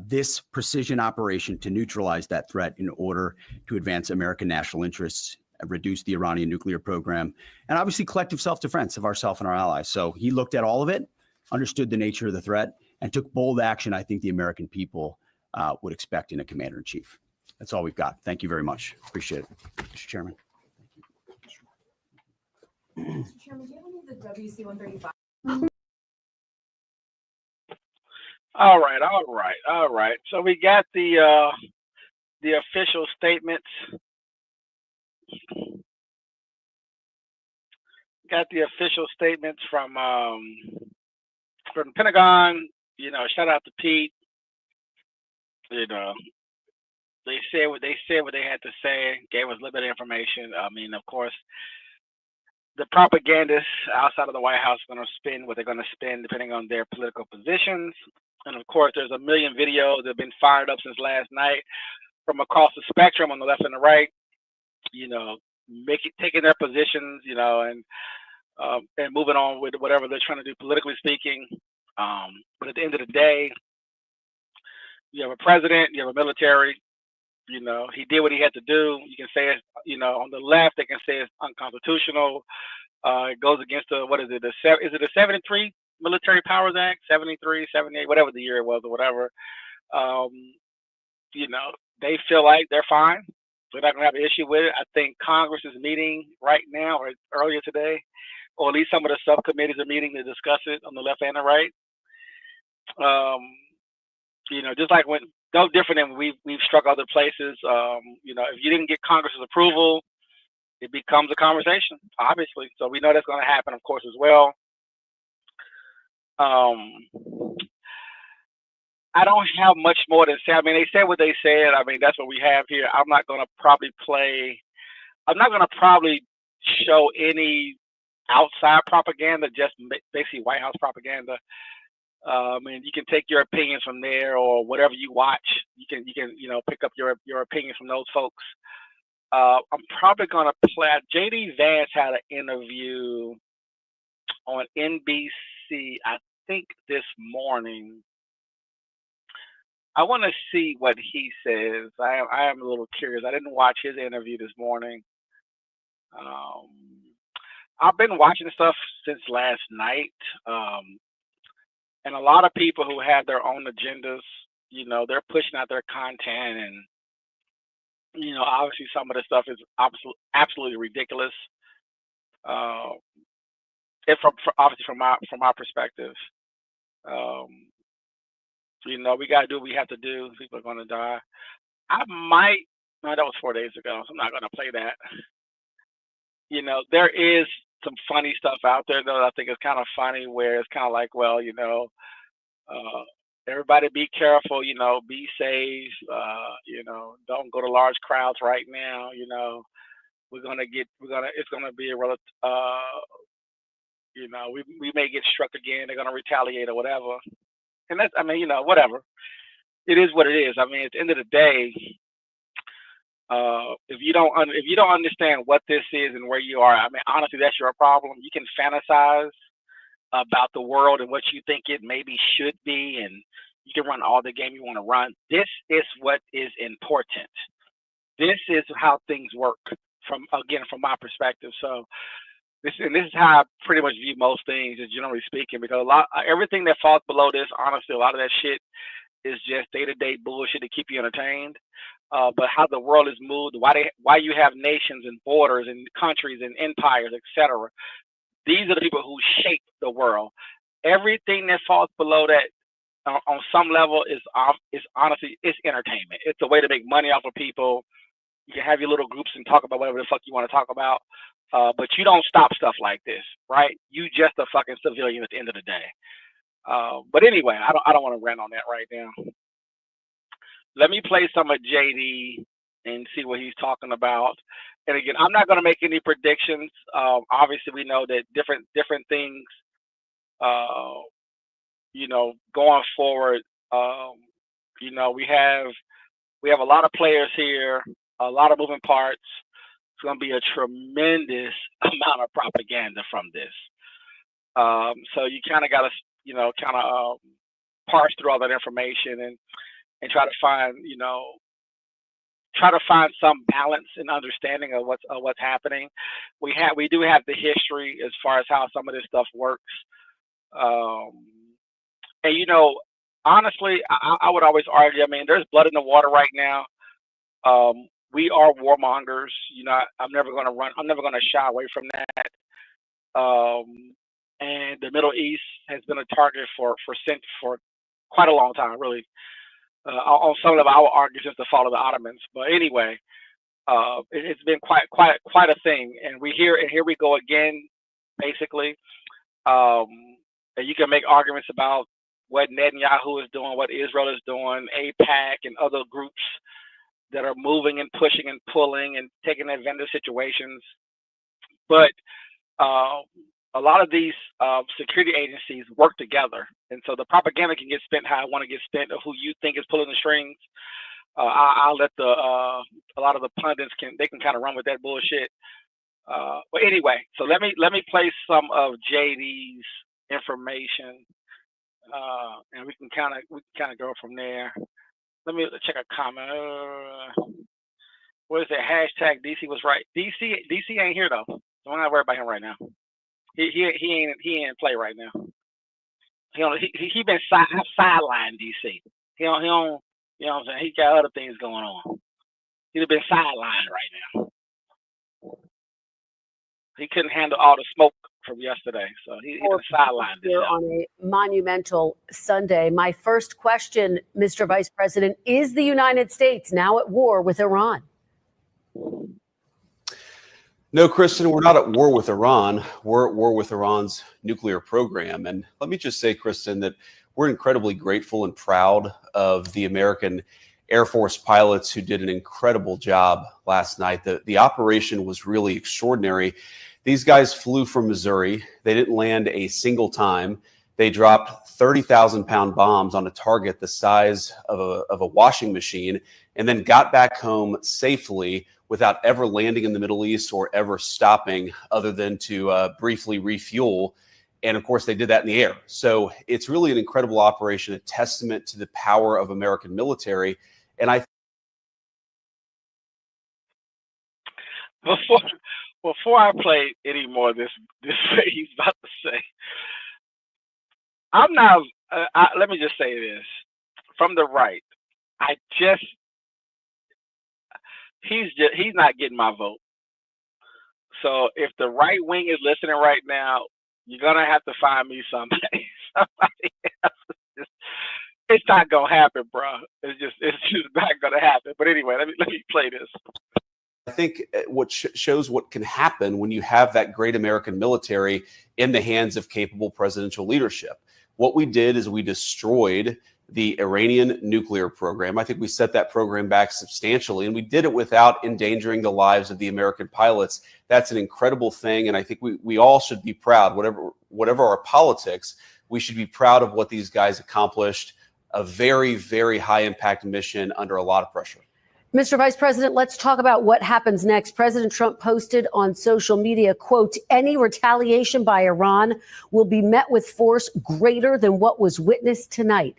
this precision operation to neutralize that threat in order to advance American national interests, reduce the Iranian nuclear program, and obviously collective self-defense of ourselves and our allies. So he looked at all of it, understood the nature of the threat, and took bold action I think the American people would expect in a commander-in-chief. That's all we've got. Thank you very much. Appreciate it, Mr. Chairman. Mr. Chairman, do you have any of the WC-135? All right. So we got the official statements. Got the official statements from the Pentagon. You know, shout out to Pete. You know, they said what they had to say. Gave us a little bit of information. I mean, of course, the propagandists outside of the White House are going to spin what they're going to spin depending on their political positions. And of course, there's a million videos that have been fired up since last night from across the spectrum on the left and the right, you know, taking their positions, you know, and moving on with whatever they're trying to do politically speaking. But at the end of the day, You have a president, you have a military. You know, he did what he had to do. You can say it's, you know, on the left, they can say it's unconstitutional. It goes against the, what is it? Is it the 73 Military Powers Act? 73, 78, whatever the year it was or whatever. You know, they feel like they're fine. They're not going to have an issue with it. I think Congress is meeting right now or earlier today, or at least some of the subcommittees are meeting to discuss it on the left and the right. You know, just like when, no different than we've struck other places. You know, if you didn't get Congress's approval, it becomes a conversation, obviously. So we know that's going to happen, of course, as well. I don't have much more to say. I mean, they said what they said. I mean, that's what we have here. I'm not going to probably show any outside propaganda, just basically White House propaganda. I mean, you can take your opinions from there, or whatever you watch. You can you know, pick up your opinions from those folks. I'm probably going to play. JD Vance had an interview on NBC, I think this morning. I want to see what he says. I am a little curious. I didn't watch his interview this morning. I've been watching stuff since last night. And a lot of people who have their own agendas, you know, they're pushing out their content, and, you know, obviously some of the stuff is absolutely ridiculous. Obviously from my perspective, you know, we got to do what we have to do. People are going to die. No, that was 4 days ago, so I'm not going to play that. You know, there is some funny stuff out there, though. I think it's kind of funny, where it's kind of like, well, you know, everybody be careful, you know, be safe, you know, don't go to large crowds right now, you know, it's going to be a relative, you know, we may get struck again, they're going to retaliate or whatever. And that's, I mean, you know, whatever. It is what it is. I mean, at the end of the day, if you don't understand what this is and where you are, I mean, honestly, that's your problem. You can fantasize about the world and what you think it maybe should be, and you can run all the game you want to run. This is what is important. This is how things work from my perspective. So this is how I pretty much view most things, generally speaking, because everything that falls below this, honestly, a lot of that shit is just day-to-day bullshit to keep you entertained. But how the world is moved, why you have nations and borders and countries and empires, etc. These are the people who shape the world. Everything that falls below that, on some level, is honestly, it's entertainment. It's a way to make money off of people. You can have your little groups and talk about whatever the fuck you want to talk about, but you don't stop stuff like this, right? You just a fucking civilian at the end of the day. But anyway, I don't want to rant on that right now. Let me play some of JD and see what he's talking about. And again, I'm not going to make any predictions. Obviously, we know that different things, you know, going forward. You know, we have a lot of players here, a lot of moving parts. It's going to be a tremendous amount of propaganda from this. So you kind of got to, you know, parse through all that information and try to find, you know, some balance and understanding of what's happening. We do have the history as far as how some of this stuff works. And you know, honestly, I would always argue, I mean, there's blood in the water right now. We are warmongers. You know, I'm never going to shy away from that. And the Middle East has been a target for quite a long time, really. On some level, I would argue since the fall of the Ottomans. But anyway, it's been quite a thing. And here we go again, basically. And you can make arguments about what Netanyahu is doing, what Israel is doing, AIPAC and other groups that are moving and pushing and pulling and taking advantage of situations. But a lot of these security agencies work together. And so the propaganda can get spent how I want to get spent, or who you think is pulling the strings. I'll let a lot of the pundits can kind of run with that bullshit. But anyway, so let me play some of JD's information, and we can kind of go from there. Let me check a comment. What is it? Hashtag DC was right. DC ain't here though. So I'm not worried about him right now. He ain't in play right now. He been sidelined DC. He don't. You know what I'm saying? He got other things going on. He'd have been sidelined right now. He couldn't handle all the smoke from yesterday, so he been sidelined. Here on a monumental Sunday. My first question, Mr. Vice President, is the United States now at war with Iran? No, Kristen, we're not at war with Iran. We're at war with Iran's nuclear program. And let me just say, Kristen, that we're incredibly grateful and proud of the American Air Force pilots who did an incredible job last night. The operation was really extraordinary. These guys flew from Missouri. They didn't land a single time. They dropped 30,000-pound bombs on a target the size of a washing machine and then got back home safely without ever landing in the Middle East or ever stopping other than to briefly refuel. And of course, they did that in the air. So it's really an incredible operation, a testament to the power of American military. And before I play any more of this he's about to say, I'm not. Let me just say this from the right. He's not getting my vote. So if the right wing is listening right now, you're gonna have to find me somebody else. It's not gonna happen, bro. It's just not gonna happen. But anyway, let me play this. I think what shows what can happen when you have that great American military in the hands of capable presidential leadership. What we did is we destroyed the Iranian nuclear program. I think we set that program back substantially, and we did it without endangering the lives of the American pilots. That's an incredible thing, and I think we all should be proud. Whatever our politics, we should be proud of what these guys accomplished. A very, very high impact mission under a lot of pressure. Mr. Vice President, let's talk about what happens next. President Trump posted on social media, quote, any retaliation by Iran will be met with force greater than what was witnessed tonight.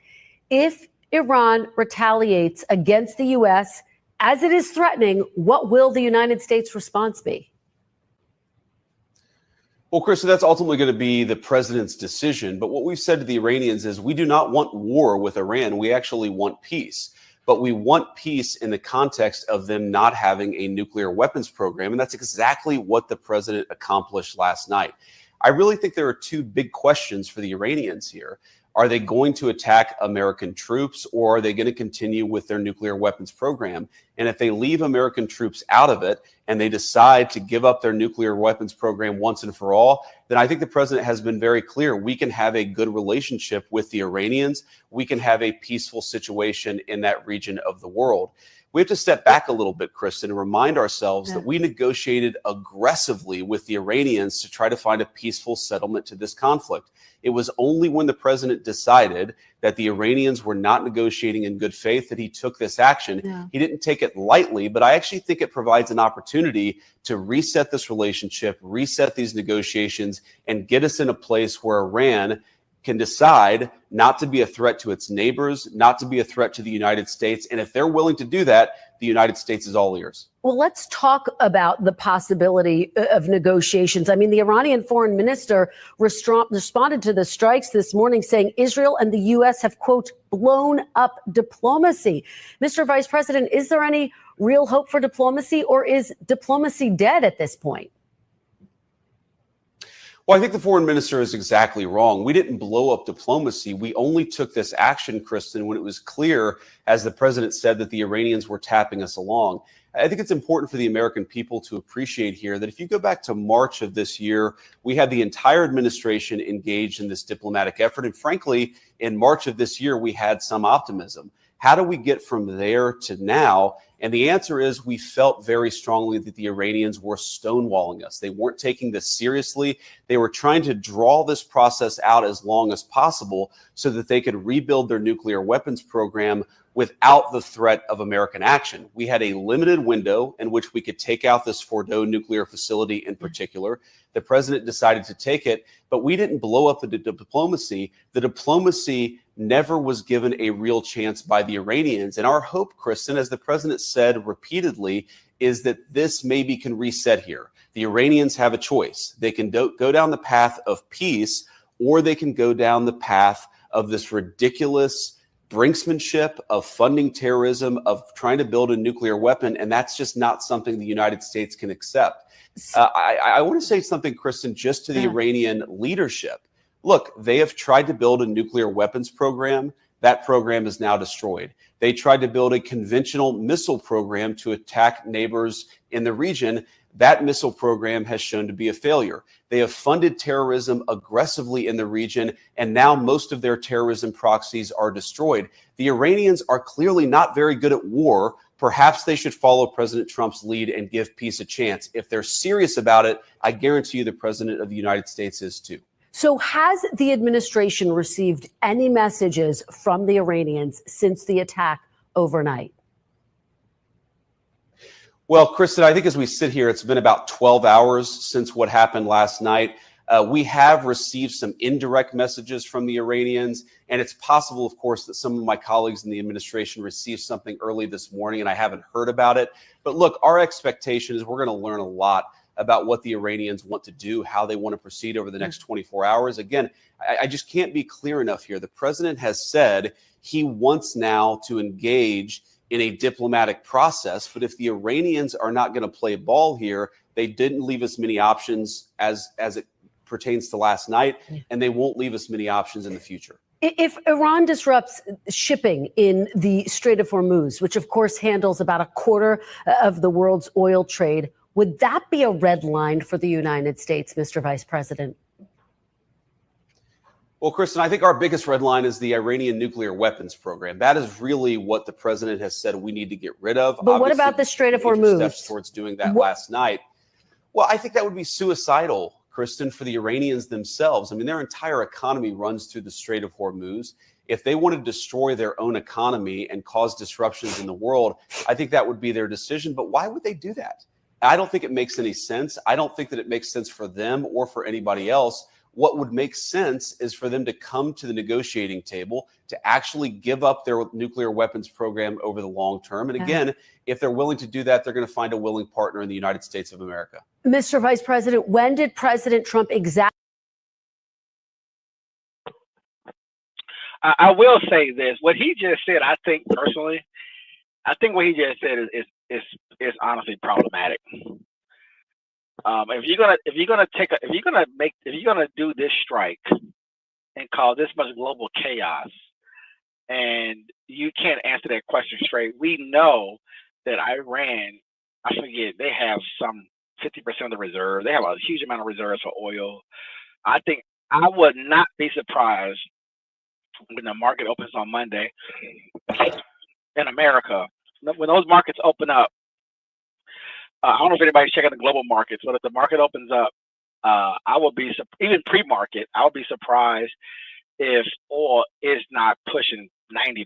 If Iran retaliates against the U.S., as it is threatening, what will the United States response be? Well, Chris, that's ultimately going to be the president's decision. But what we've said to the Iranians is we do not want war with Iran. We actually want peace. But we want peace in the context of them not having a nuclear weapons program. And that's exactly what the president accomplished last night. I really think there are two big questions for the Iranians here. Are they going to attack American troops, or are they going to continue with their nuclear weapons program? And if they leave American troops out of it and they decide to give up their nuclear weapons program once and for all, then I think the president has been very clear. We can have a good relationship with the Iranians. We can have a peaceful situation in that region of the world. We have to step back a little bit, Kristen, and remind ourselves that we negotiated aggressively with the Iranians to try to find a peaceful settlement to this conflict. It was only when the president decided that the Iranians were not negotiating in good faith that he took this action. Yeah. He didn't take it lightly, but I actually think it provides an opportunity to reset this relationship, reset these negotiations, and get us in a place where Iran can decide not to be a threat to its neighbors, not to be a threat to the United States. And if they're willing to do that, the United States is all ears. Well, let's talk about the possibility of negotiations. I mean, the Iranian foreign minister responded to the strikes this morning saying Israel and the U.S. have, quote, blown up diplomacy. Mr. Vice President, is there any real hope for diplomacy, or is diplomacy dead at this point? Well, I think the foreign minister is exactly wrong. We didn't blow up diplomacy. We only took this action, Kristen, when it was clear, as the president said, that the Iranians were tapping us along. I think it's important for the American people to appreciate here that if you go back to March of this year, we had the entire administration engaged in this diplomatic effort. And frankly, in March of this year, we had some optimism. How do we get from there to now? And the answer is we felt very strongly that the Iranians were stonewalling us. They weren't taking this seriously. They were trying to draw this process out as long as possible so that they could rebuild their nuclear weapons program without the threat of American action. We had a limited window in which we could take out this Fordo nuclear facility in particular. The president decided to take it, but we didn't blow up the diplomacy. The diplomacy never was given a real chance by the Iranians. And our hope, Kristen, as the president said repeatedly, is that this maybe can reset here. The Iranians have a choice. They can go down the path of peace, or they can go down the path of this ridiculous brinksmanship of funding terrorism, of trying to build a nuclear weapon. And that's just not something the United States can accept. I want to say something, Kristen, just to the Iranian leadership. Look, they have tried to build a nuclear weapons program. That program is now destroyed. They tried to build a conventional missile program to attack neighbors in the region. That missile program has shown to be a failure. They have funded terrorism aggressively in the region, and now most of their terrorism proxies are destroyed. The Iranians are clearly not very good at war. Perhaps they should follow President Trump's lead and give peace a chance. If they're serious about it, I guarantee you the President of the United States is too. So has the administration received any messages from the Iranians since the attack overnight? Well, Kristen, I think as we sit here, it's been about 12 hours since what happened last night. We have received some indirect messages from the Iranians, and it's possible, of course, that some of my colleagues in the administration received something early this morning, and I haven't heard about it. But look, our expectation is we're going to learn a lot about what the Iranians want to do, how they want to proceed over the next 24 hours. Again, I just can't be clear enough here. The president has said he wants now to engage in a diplomatic process. But if the Iranians are not going to play ball here, they didn't leave us many options as it pertains to last night, and they won't leave us many options in the future. If Iran disrupts shipping in the Strait of Hormuz, which of course handles about a quarter of the world's oil trade, would that be a red line for the United States, Mr. Vice President? Well, Kristen, I think our biggest red line is the Iranian nuclear weapons program. That is really what the president has said we need to get rid of. But what about the Strait of Hormuz? Steps towards doing that last night. Well, I think that would be suicidal, Kristen, for the Iranians themselves. I mean, their entire economy runs through the Strait of Hormuz. If they want to destroy their own economy and cause disruptions in the world, I think that would be their decision. But why would they do that? I don't think it makes any sense. I don't think that it makes sense for them or for anybody else. What would make sense is for them to come to the negotiating table, to actually give up their nuclear weapons program over the long term. And again, if they're willing to do that, they're going to find a willing partner in the United States of America. Mr. Vice President, when did President Trump exactly? I will say this. What he just said, I think personally, I think what he just said is honestly problematic. If you're gonna do this strike and cause this much global chaos, and you can't answer that question straight, we know that Iran, I forget, they have some 50% of the reserve. They have a huge amount of reserves for oil. I think I would not be surprised when the market opens on Monday in America. When those markets open up, I don't know if anybody's checking the global markets, but if the market opens up, I would be, even pre-market, I would be surprised if oil is not pushing $90,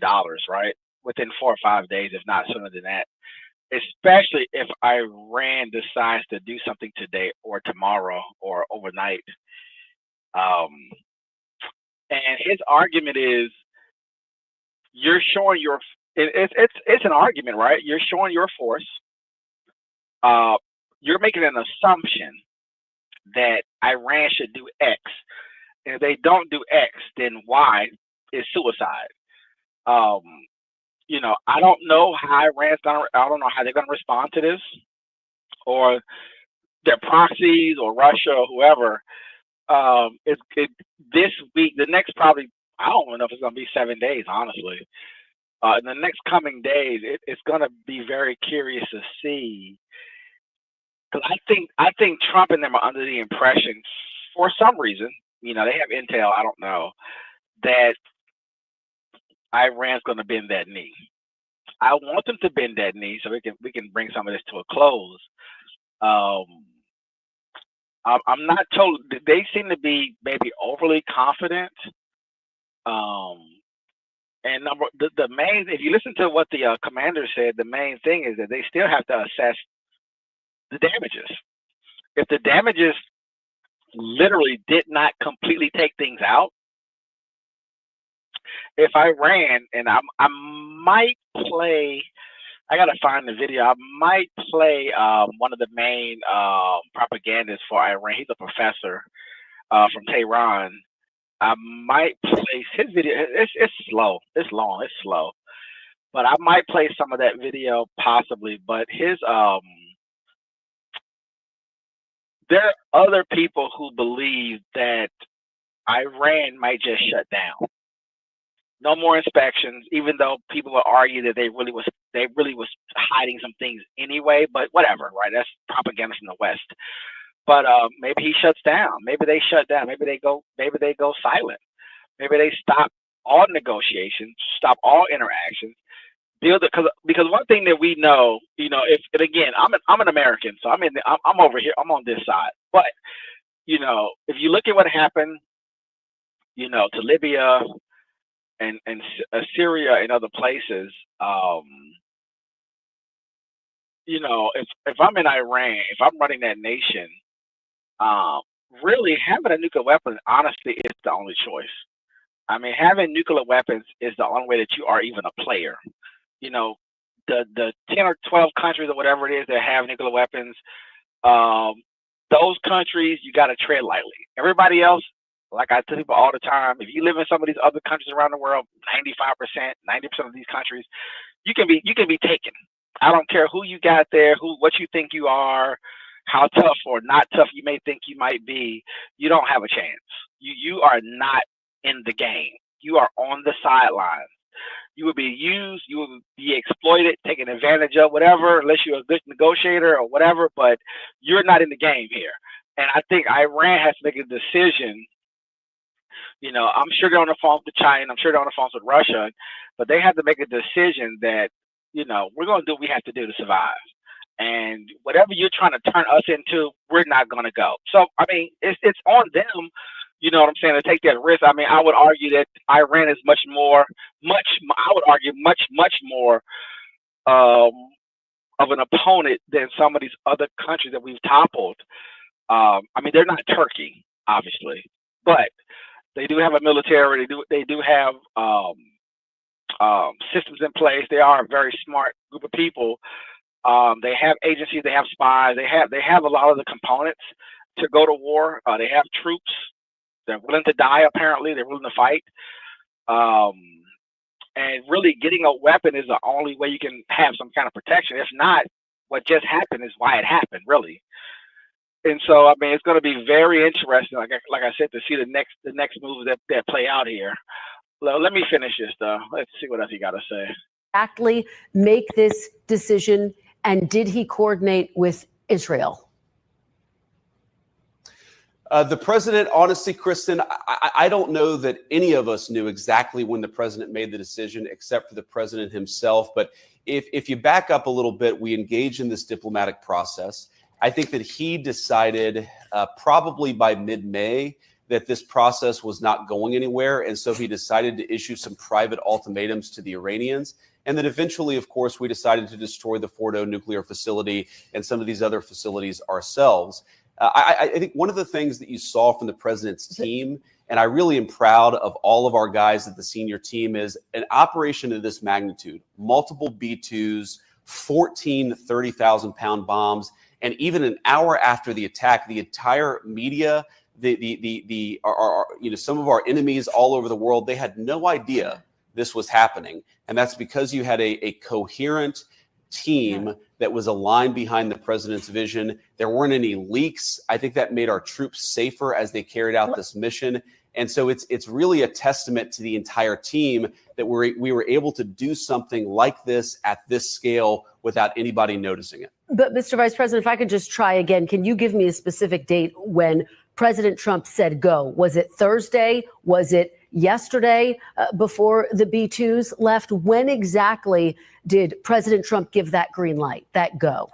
right? Within 4 or 5 days, if not sooner than that. Especially if Iran decides to do something today or tomorrow or overnight. And his argument is, you're showing your, it's an argument, right? You're showing your force. You're making an assumption that Iran should do X. And if they don't do X, then Y is suicide. I don't know how I don't know how they're gonna respond to this, or their proxies or Russia or whoever. This week, the next probably, I don't know if it's gonna be 7 days, honestly. In the next coming days, it's gonna be very curious to see. Because I think Trump and them are under the impression, for some reason, they have intel, I don't know, that Iran's going to bend that knee. I want them to bend that knee so we can bring some of this to a close. I'm not told. They seem to be maybe overly confident. And the main, if you listen to what the commander said, the main thing is that they still have to assess the damages. If the damages literally did not completely take things out, if Iran, and I might play, I gotta find the video. I might play one of the main propagandists for Iran. He's a professor from Tehran. I might play his video. It's slow. It's long. It's slow. But I might play some of that video possibly. But his there are other people who believe that Iran might just shut down. No more inspections, even though people will argue that they really was hiding some things anyway, but whatever, right? That's propaganda from the West. But maybe he shuts down. Maybe they shut down. Maybe they go silent. Maybe they stop all negotiations, stop all interactions. Because one thing that we know, if, and again, I'm an American, so I'm over here, I'm on this side. But if you look at what happened, to Libya and Syria and other places, if I'm in Iran, if I'm running that nation, really having a nuclear weapon, honestly, is the only choice. I mean, having nuclear weapons is the only way that you are even a player. The 10 or 12 countries or whatever it is that have nuclear weapons, those countries, you got to tread lightly. Everybody else, like I tell people all the time, if you live in some of these other countries around the world, 95%, 90% of these countries, you can be taken. I don't care who you got there, what you think you are, how tough or not tough you may think you might be. You don't have a chance. You are not in the game. You are on the sidelines. You will be used, you will be exploited, taken advantage of, whatever, unless you're a good negotiator or whatever, but you're not in the game here. And I think Iran has to make a decision. I'm sure they're on the phone with China, I'm sure they're on the phone with Russia, but they have to make a decision that, we're going to do what we have to do to survive. And whatever you're trying to turn us into, we're not going to go. So, I mean, it's on them, you know what I'm saying, to take that risk. I mean, I would argue that Iran is much more of an opponent than some of these other countries that we've toppled. I mean, they're not Turkey, obviously, but they do have a military. They do have systems in place. They are a very smart group of people. They have agencies. They have spies. They have a lot of the components to go to war. They have troops. They're willing to die. Apparently, they're willing to fight. And really, getting a weapon is the only way you can have some kind of protection. If not, what just happened is why it happened, really. And so, I mean, it's going to be very interesting, like I said, to see the next moves that play out here. Let me finish this, though. Let's see what else you got to say. Exactly make this decision, and did he coordinate with Israel? The president, honestly, Kristen, I don't know that any of us knew exactly when the president made the decision, except for the president himself. But if you back up a little bit, we engage in this diplomatic process. I think that he decided probably by mid-May that this process was not going anywhere. And so he decided to issue some private ultimatums to the Iranians. And then eventually, of course, we decided to destroy the Fordo nuclear facility and some of these other facilities ourselves. I think one of the things that you saw from the president's team, and I really am proud of all of our guys at the senior team, is an operation of this magnitude, multiple B-2s, 14 30,000-pound bombs, and even an hour after the attack, the entire media, some of our enemies all over the world, they had no idea this was happening. And that's because you had a coherent team that was aligned behind the president's vision. There weren't any leaks. I think that made our troops safer as they carried out this mission. And so it's really a testament to the entire team that we were able to do something like this at this scale without anybody noticing it. But Mr. Vice President, if I could just try again, can you give me a specific date when President Trump said go? Was it Thursday? Was it yesterday before the B-2s left? When exactly did President Trump give that green light, that go?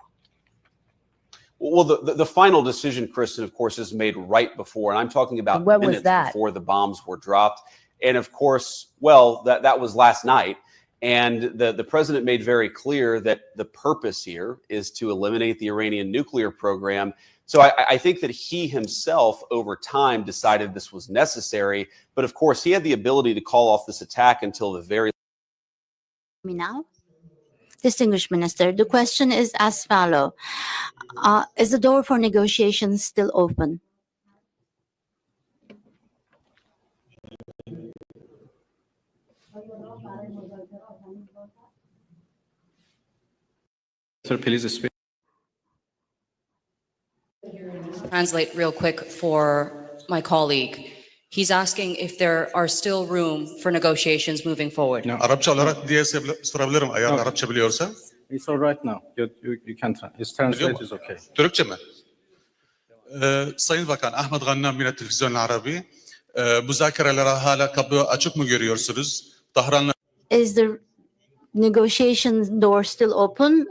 Well, the final decision, Kristen, of course, is made right before, and I'm talking about minutes before the bombs were dropped. And of course, well, that was last night. And the president made very clear that the purpose here is to eliminate the Iranian nuclear program. So I think that he himself, over time, decided this was necessary. But of course, he had the ability to call off this attack until the very. Me now? Distinguished Minister, the question is as follows. Is the door for negotiations still open? Sir, please speak. Translate real quick for my colleague. He's asking if there are still room for negotiations moving forward. Arapça olarak diye sorabilirim eğer Arapça biliyorsa. It's all right now. You can translate is okay. Türkçe mi? Sayın Bakan Ahmet Gannam yine Televizyon Arabi. Müzakereleri hala kapı açık mı görüyorsunuz? Tahran'la Is the negotiation door still open?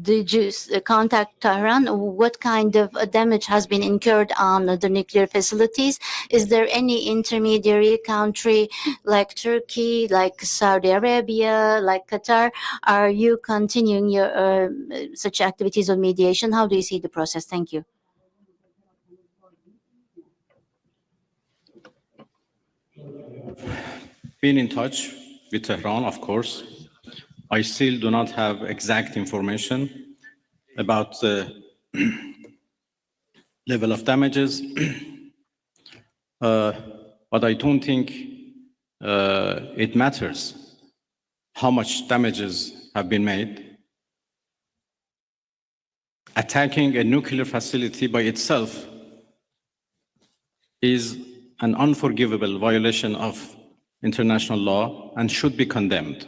Did you contact Tehran? What kind of damage has been incurred on the nuclear facilities? Is there any intermediary country like Turkey, like Saudi Arabia, like Qatar? Are you continuing your such activities of mediation? How do you see the process? Thank you. been in touch with Tehran, of course. I still do not have exact information about the level of damages, but I don't think it matters how much damages have been made. Attacking a nuclear facility by itself is an unforgivable violation of international law and should be condemned.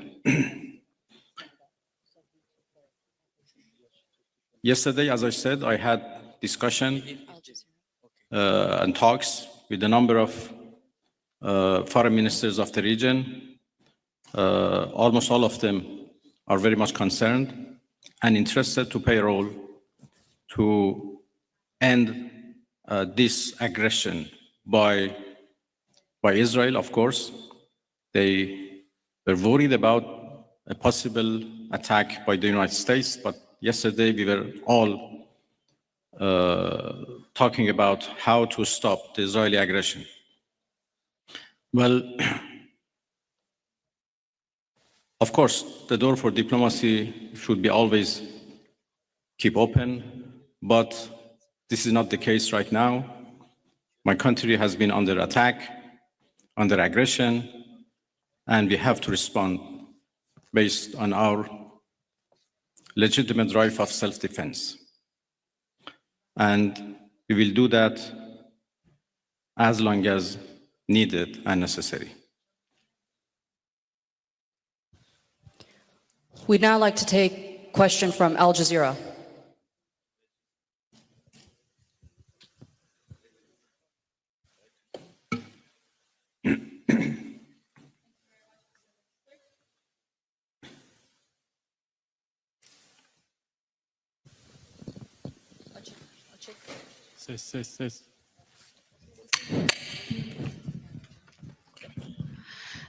Yesterday, as I said, I had discussion and talks with a number of foreign ministers of the region. Almost all of them are very much concerned and interested to play a role to end this aggression by Israel, of course. They were worried about a possible attack by the United States, but yesterday we were all talking about how to stop the Israeli aggression. Well, of course, the door for diplomacy should be always keep open, but this is not the case right now. My country has been under attack, under aggression, and we have to respond based on our legitimate right of self-defense. And we will do that as long as needed and necessary. We'd now like to take a question from Al Jazeera.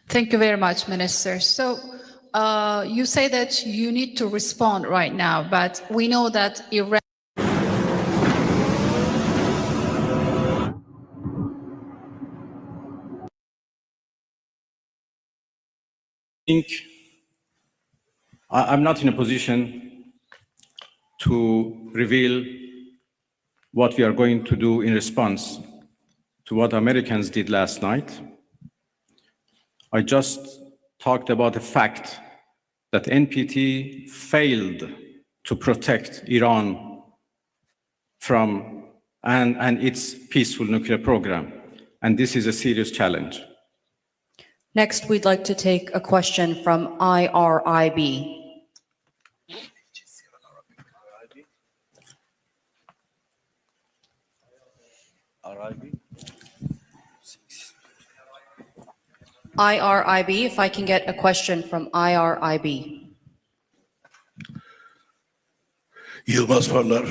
Thank you very much, Minister. So you say that you need to respond right now, but we know that Iran. I'm not in a position to reveal what we are going to do in response to what Americans did last night. I just talked about the fact that NPT failed to protect Iran from and its peaceful nuclear program. And this is a serious challenge. Next, we'd like to take a question from IRIB. IRIB, if I can get a question from IRIB. Yılmaz Parlar,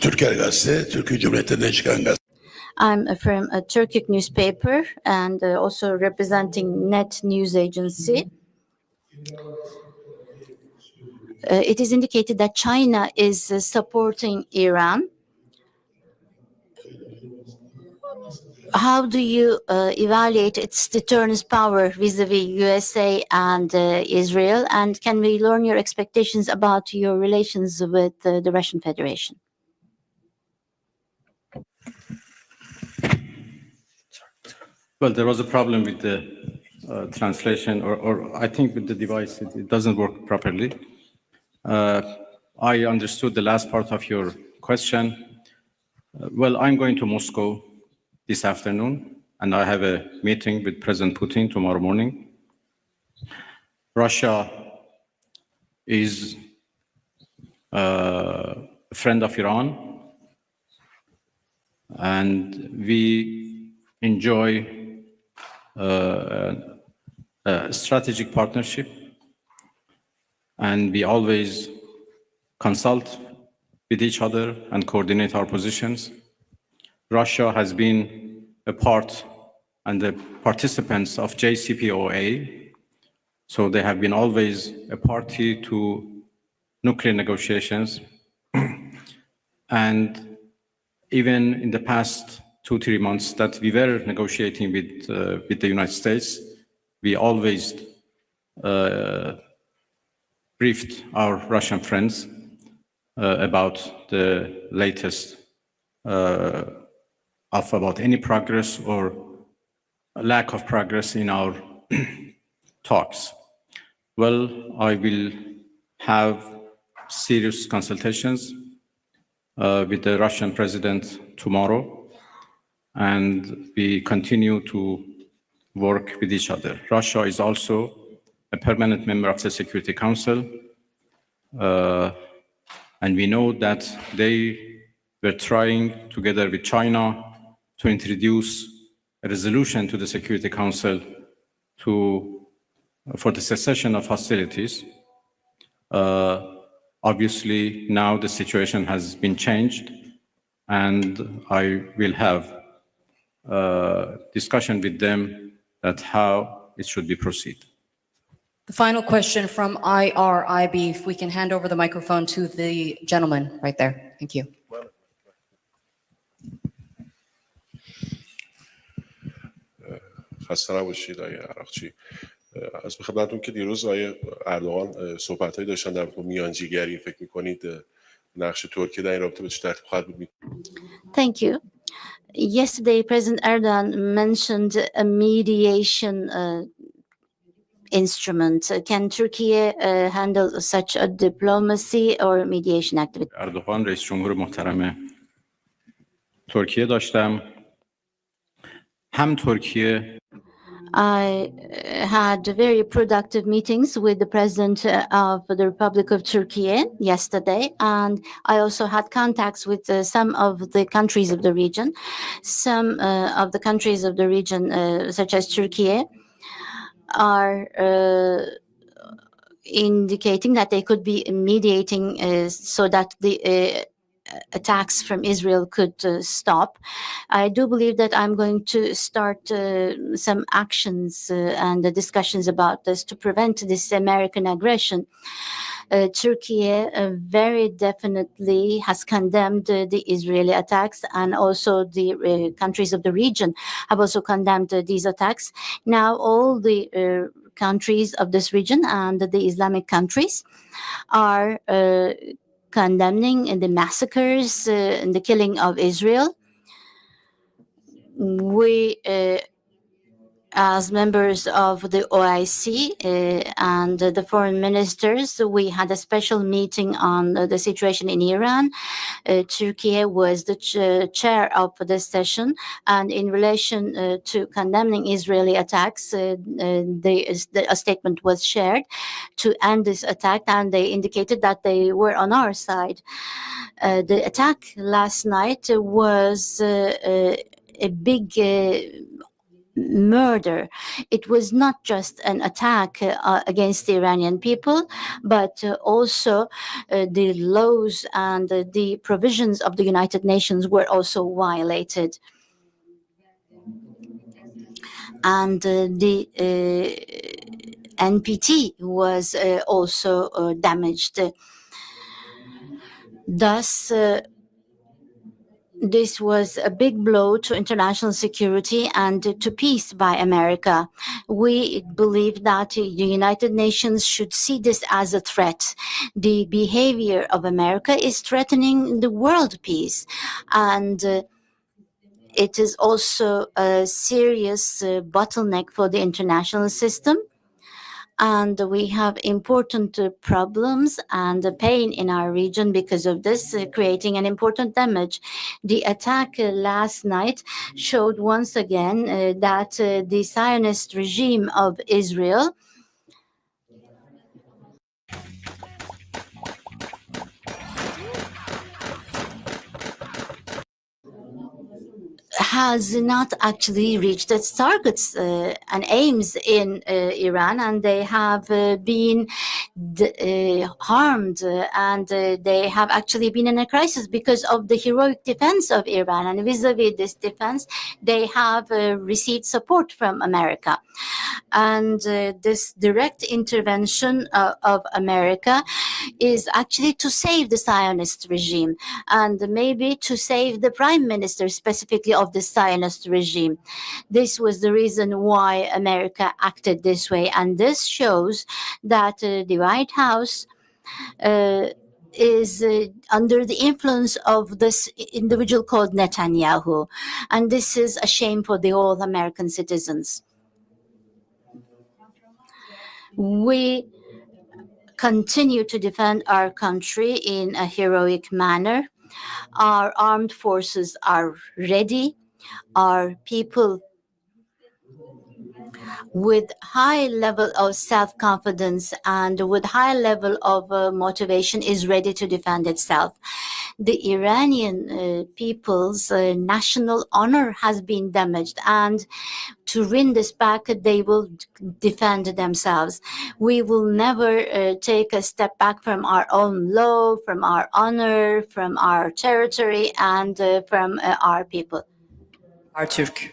Türker Gazete, Türkiye Cumhuriyeti'nden çıkan gazete. I'm from a Turkic newspaper and also representing Net News Agency. It is indicated that China is supporting Iran how do you evaluate its deterrence power vis-a-vis USA and Israel? And can we learn your expectations about your relations with the Russian Federation? Well, there was a problem with the translation, or I think with the device, it doesn't work properly. I understood the last part of your question. Well, I'm going to Moscow this afternoon, and I have a meeting with President Putin tomorrow morning. Russia is a friend of Iran, and we enjoy a strategic partnership, and we always consult with each other and coordinate our positions. Russia has been a part and the participants of JCPOA, so they have been always a party to nuclear negotiations. And even in the past 2-3 months that we were negotiating with the United States, we always briefed our Russian friends about the latest about any progress or lack of progress in our talks. Well, I will have serious consultations with the Russian president tomorrow, and we continue to work with each other. Russia is also a permanent member of the Security Council, and we know that they were trying, together with China, to introduce a resolution to the Security Council for the cessation of hostilities. Obviously, now the situation has been changed, and I will have discussion with them that how it should be proceed. The final question from IRIB, if we can hand over the microphone to the gentleman right there. Thank you. خسته نباشید آقای عراقچی. از به خدمتتون که دیروز آقای اردوغان صحبت‌هایی داشتن در مورد میانجیگری، فکر می‌کنید نقش ترکیه در این رابطه به چه ترتیب خواهد بود؟ Thank you. Yesterday, President Erdogan mentioned a mediation instrument. Can Turkey handle such a diplomacy or mediation activity? اردوغان رئیس جمهور محترم ترکیه داشتم. هم ترکیه I had very productive meetings with the President of the Republic of Turkey yesterday, and I also had contacts with some of the countries of the region. Some of the countries of the region, such as Turkey, are indicating that they could be mediating so that the attacks from Israel could stop. I do believe that I'm going to start some actions and discussions about this to prevent this American aggression. Turkey very definitely has condemned the Israeli attacks, and also the countries of the region have also condemned these attacks. Now all the countries of this region and the Islamic countries are condemning the massacres and the killing of Israel. We, as members of the OIC and the foreign ministers, we had a special meeting on the situation in Iran. Turkey was the chair of this session, and in relation to condemning Israeli attacks, a statement was shared to end this attack, and they indicated that they were on our side. The attack last night was a big murder. It was not just an attack against the Iranian people, but also the laws and the provisions of the United Nations were also violated. And the NPT was also damaged. Thus, this was a big blow to international security and to peace by America. We believe that the United Nations should see this as a threat. The behavior of America is threatening the world peace, and it is also a serious bottleneck for the international system. And we have important problems and pain in our region because of this, creating an important damage. The attack last night showed once again that the Zionist regime of Israel has not actually reached its targets and aims in Iran, and they have been harmed, and they have actually been in a crisis because of the heroic defense of Iran. And vis-a-vis this defense, they have received support from America. And this direct intervention of America is actually to save the Zionist regime, and maybe to save the prime minister specifically of the Zionist regime. This was the reason why America acted this way, and this shows that the White House is under the influence of this individual called Netanyahu, and this is a shame for the whole American citizens. We continue to defend our country in a heroic manner. Our armed forces are ready. Our people with high level of self-confidence and with high level of motivation is ready to defend itself. The Iranian people's national honor has been damaged, and to win this back, they will defend themselves. We will never take a step back from our own law, from our honor, from our territory, and from our people. Artürk.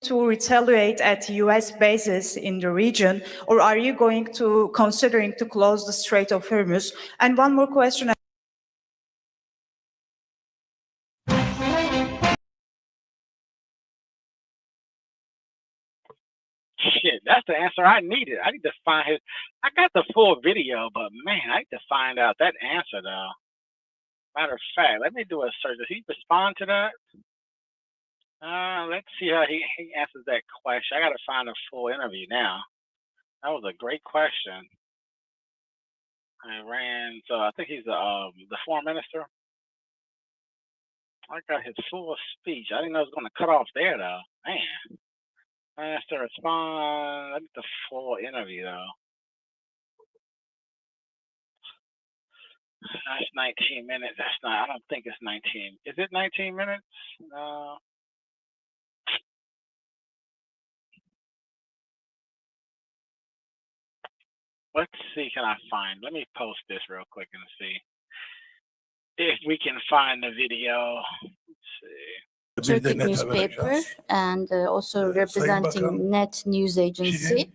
To retaliate at U.S. bases in the region, or are you going to considering to close the Strait of Hormuz? And one more question. Shit, that's the answer I needed. I need to find his. I got the full video, but man, I need to find out that answer though. Matter of fact, let me do a search. Does he respond to that? Let's see how he answers that question. I got to find a full interview now. That was a great question. Iran. So I think he's the foreign minister. I got his full speech. I didn't know it was going to cut off there though. Man. Minister respond. Let me get the full interview though. That's 19 minutes. That's not. I don't think it's 19. Is it 19 minutes? No. Let's see. Can I find? Let me post this real quick and see if we can find the video. Let's see. Turkic newspaper and also representing Net News Agency.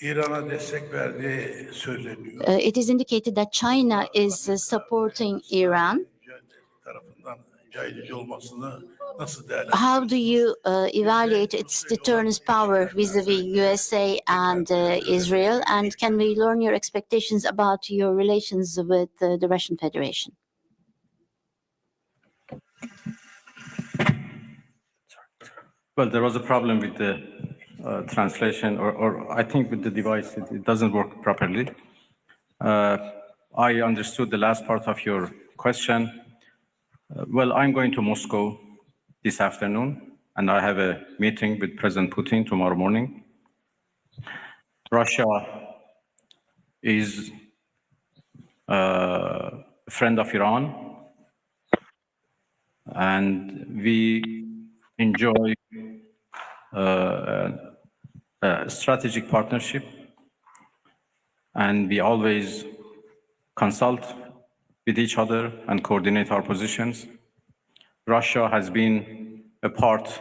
İran'a destek verdiği söyleniyor. It is indicated that China is supporting Iran. Tarafından caydırıcı olmasını nasıl değerlendiriyorsunuz? How do you evaluate its deterrence power vis-a-vis USA and Israel? And can we learn your expectations about your relations with the Russian Federation? Well, there was a problem with the translation, or I think with the device, it doesn't work properly. I understood the last part of your question. Well, I'm going to Moscow this afternoon, and I have a meeting with President Putin tomorrow morning. Russia is a friend of Iran, and we enjoy a strategic partnership, and we always consult with each other and coordinate our positions. Russia has been a part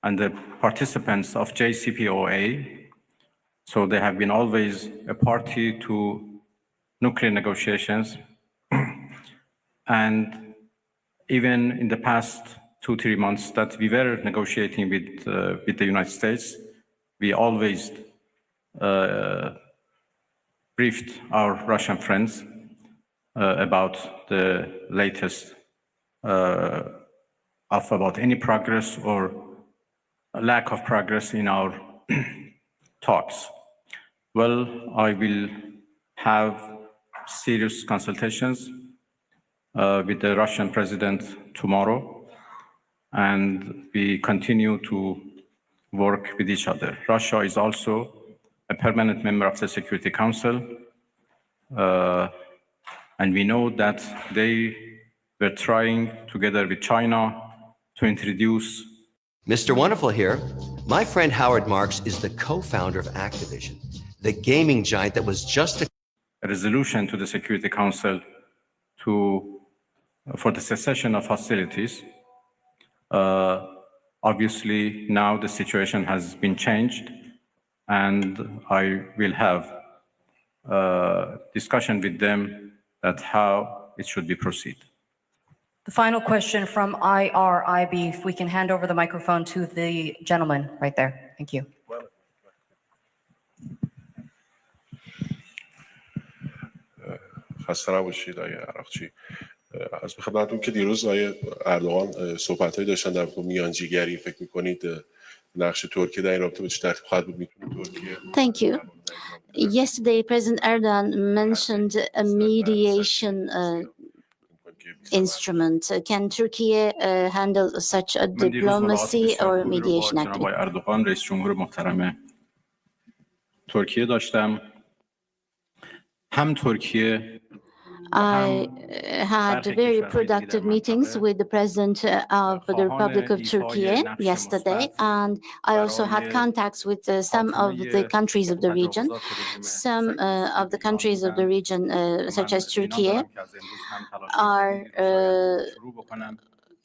and the participants of JCPOA So they have been always a party to nuclear negotiations. And even in the past 2-3 months that we were negotiating with the United States, we always briefed our Russian friends about the latest about any progress or lack of progress in our talks. Well, I will have serious consultations with the Russian president tomorrow, and we continue to work with each other. Russia is also a permanent member of the Security Council, and we know that they were trying, together with China, to introduce. Mr. Wonderful here. My friend Howard Marks is the co-founder of Activision, the gaming giant that was just a resolution to the Security Council for the cessation of hostilities. Obviously, now the situation has been changed, and I will have discussion with them that how it should be proceed. The final question from IRIB, if we can hand over the microphone to the gentleman right there. Thank you. خسته نباشید آقای عراقچی. از خدمتتون که دیروز آقای اردوغان صحبت‌هایی داشتن در مورد میانجیگری، فکر می‌کنید نقش ترکیه در این رابطه به چه ترتیب خواهد بود؟ میتونه ترکیه Thank you. Yesterday, President Erdogan mentioned a mediation instrument. Can Turkey handle such a diplomacy or mediation activity? جناب اردوغان رئیس جمهور محترم ترکیه داشتم. هم ترکیه I had very productive meetings with the President of the Republic of Turkey yesterday, and I also had contacts with some of the countries of the region. Some of the countries of the region, such as Turkey, are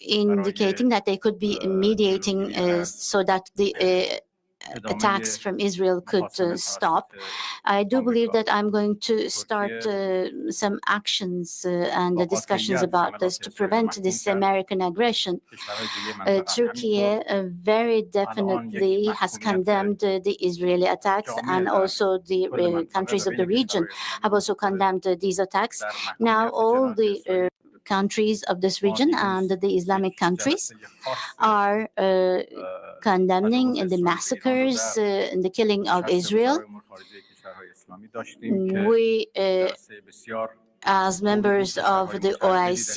indicating that they could be mediating so that the attacks from Israel could stop. I do believe that I'm going to start some actions and discussions about this to prevent this American aggression. Turkey very definitely has condemned the Israeli attacks, and also the countries of the region have also condemned these attacks. Now all the countries of this region and the Islamic countries are condemning the massacres and the killing of Israel. We, as members of the OIC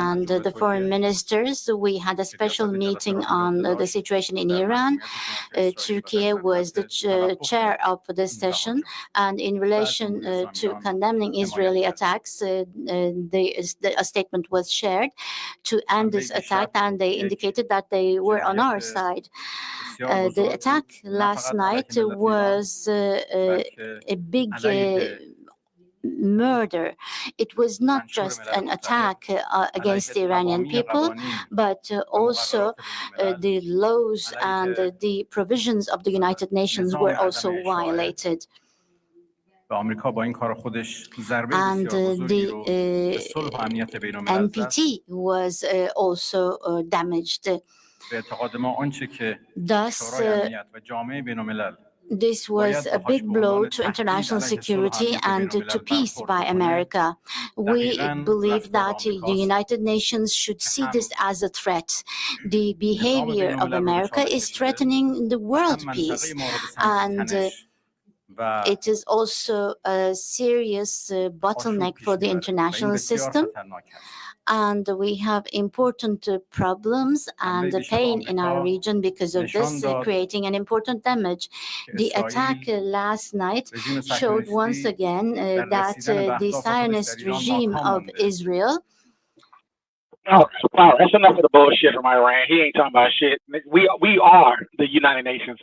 and the foreign ministers, we had a special meeting on the situation in Iran. Turkey was the chair of this session, and in relation to condemning Israeli attacks, a statement was shared to end this attack, and they indicated that they were on our side. The attack last night was a big murder. It was not just an attack against the Iranian people, but also the laws and the provisions of the United Nations were also violated. And the NPT was also damaged. Thus, this was a big blow to international security and to peace by America. We believe that the United Nations should see this as a threat. The behavior of America is threatening the world peace, and it is also a serious bottleneck for the international system. And we have important problems and pain in our region because of this, creating an important damage. The attack last night showed once again that the Zionist regime of Israel. All right, that's enough of the bullshit from Iran. He ain't talking about shit. We are the United Nations.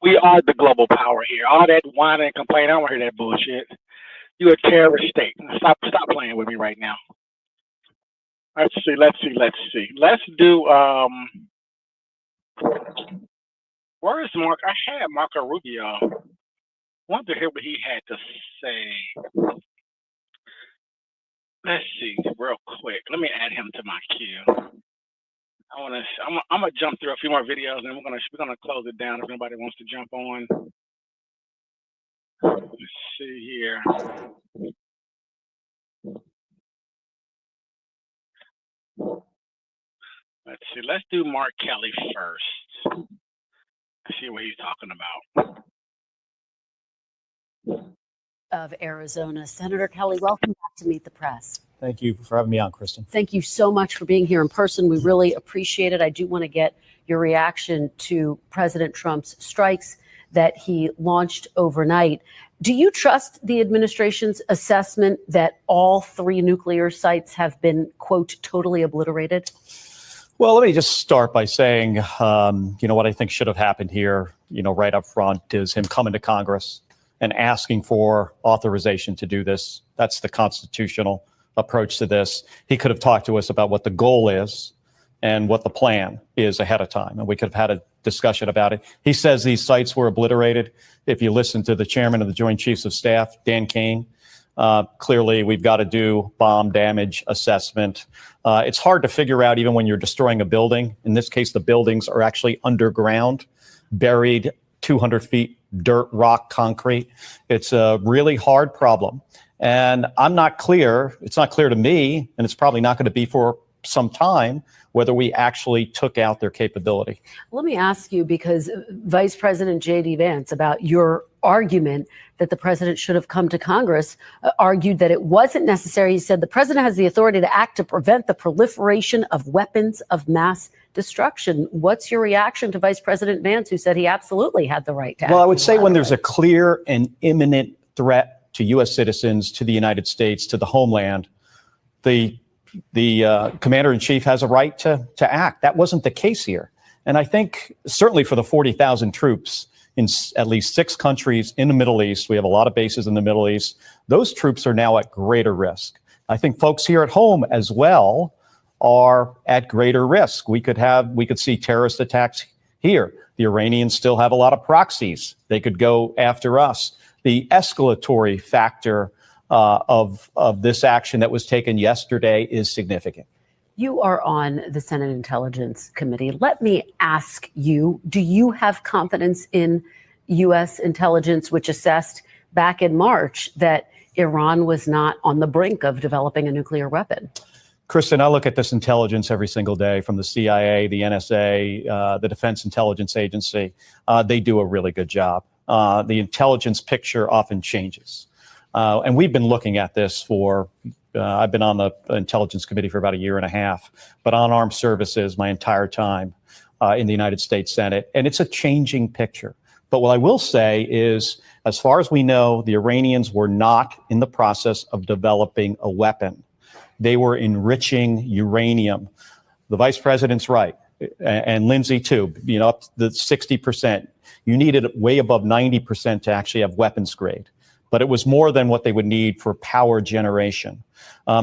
We are the global power here. All that whining and complaining, I don't want to hear that bullshit. You a terrorist state. Stop playing with me right now. Let's see. Let's do, where is Mark? I had Marco Rubio. wanted to hear what he had to say. Let's see, real quick. Let me add him to my queue. I'm gonna jump through a few more videos, and we're gonna close it down if anybody wants to jump on. Let's see here. Let's see. Let's do Mark Kelly first. Let's see what he's talking about. Of Arizona. Senator Kelly, welcome back to Meet the Press. Thank you for having me on, Kristen. Thank you so much for being here in person. We really appreciate it. I do want to get your reaction to President Trump's strikes that he launched overnight. Do you trust the administration's assessment that all 3 nuclear sites have been, quote, totally obliterated? Well, let me just start by saying, what I think should have happened here, right up front is him coming to Congress and asking for authorization to do this. That's the constitutional approach to this. He could have talked to us about what the goal is and what the plan is ahead of time, and we could have had a discussion about it. He says these sites were obliterated. If you listen to the chairman of the Joint Chiefs of Staff, Dan Kane, clearly we've got to do bomb damage assessment. It's hard to figure out even when you're destroying a building. In this case, the buildings are actually underground, buried 200 feet, dirt, rock, concrete. It's a really hard problem. And it's not clear to me, and it's probably not going to be for some time, whether we actually took out their capability. Let me ask you, because Vice President J.D. Vance, about your argument that the president should have come to Congress, argued that it wasn't necessary. He said the president has the authority to act to prevent the proliferation of weapons of mass destruction. What's your reaction to Vice President Vance, who said he absolutely had the right to act? Well, I would say when there's a clear and imminent threat to U.S. citizens, to the United States, to the homeland, the commander-in-chief has a right to act. That wasn't the case here. And I think certainly for the 40,000 troops in at least 6 countries in the Middle East, we have a lot of bases in the Middle East, those troops are now at greater risk. I think folks here at home as well are at greater risk. We could see terrorist attacks here. The Iranians still have a lot of proxies. They could go after us. The escalatory factor of this action that was taken yesterday is significant. You are on the Senate Intelligence Committee. Let me ask you, do you have confidence in U.S. intelligence, which assessed back in March that Iran was not on the brink of developing a nuclear weapon? Kristen, I look at this intelligence every single day, from the CIA, the NSA, the Defense Intelligence Agency. They do a really good job. The intelligence picture often changes. And we've been looking at this for, I've been on the Intelligence Committee for about a year and a half, but on armed services my entire time in the United States Senate. And it's a changing picture. But what I will say is, as far as we know, the Iranians were not in the process of developing a weapon. They were enriching uranium. The vice president's right, and Lindsey too, up to the 60%. You needed way above 90% to actually have weapons grade. But it was more than what they would need for power generation.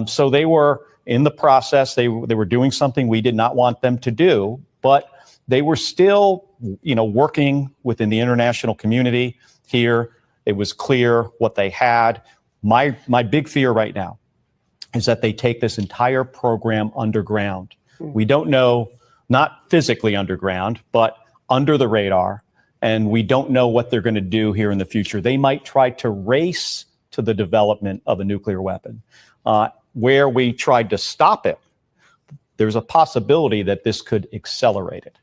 So they were in the process. They were doing something we did not want them to do, but they were still, working within the international community here. It was clear what they had. My big fear right now is that they take this entire program underground. We don't know, not physically underground, but under the radar. And we don't know what they're going to do here in the future. They might try to race to the development of a nuclear weapon. Where we tried to stop it, there's a possibility that this could accelerate it.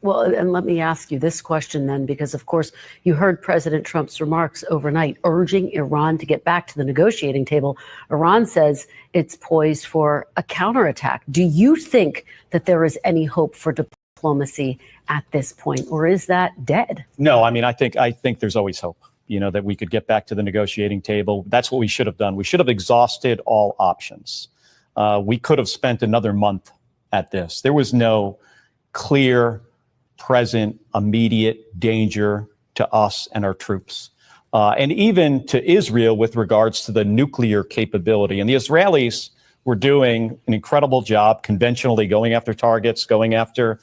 Well, and let me ask you this question then, because of course you heard President Trump's remarks overnight urging Iran to get back to the negotiating table. Iran says it's poised for a counterattack. Do you think that there is any hope for diplomacy at this point, or is that dead? No, I think there's always hope, that we could get back to the negotiating table. That's what we should have done. We should have exhausted all options. We could have spent another month at this. There was no clear, present, immediate danger to us and our troops. And even to Israel with regards to the nuclear capability. And the Israelis were doing an incredible job conventionally going after targets, going after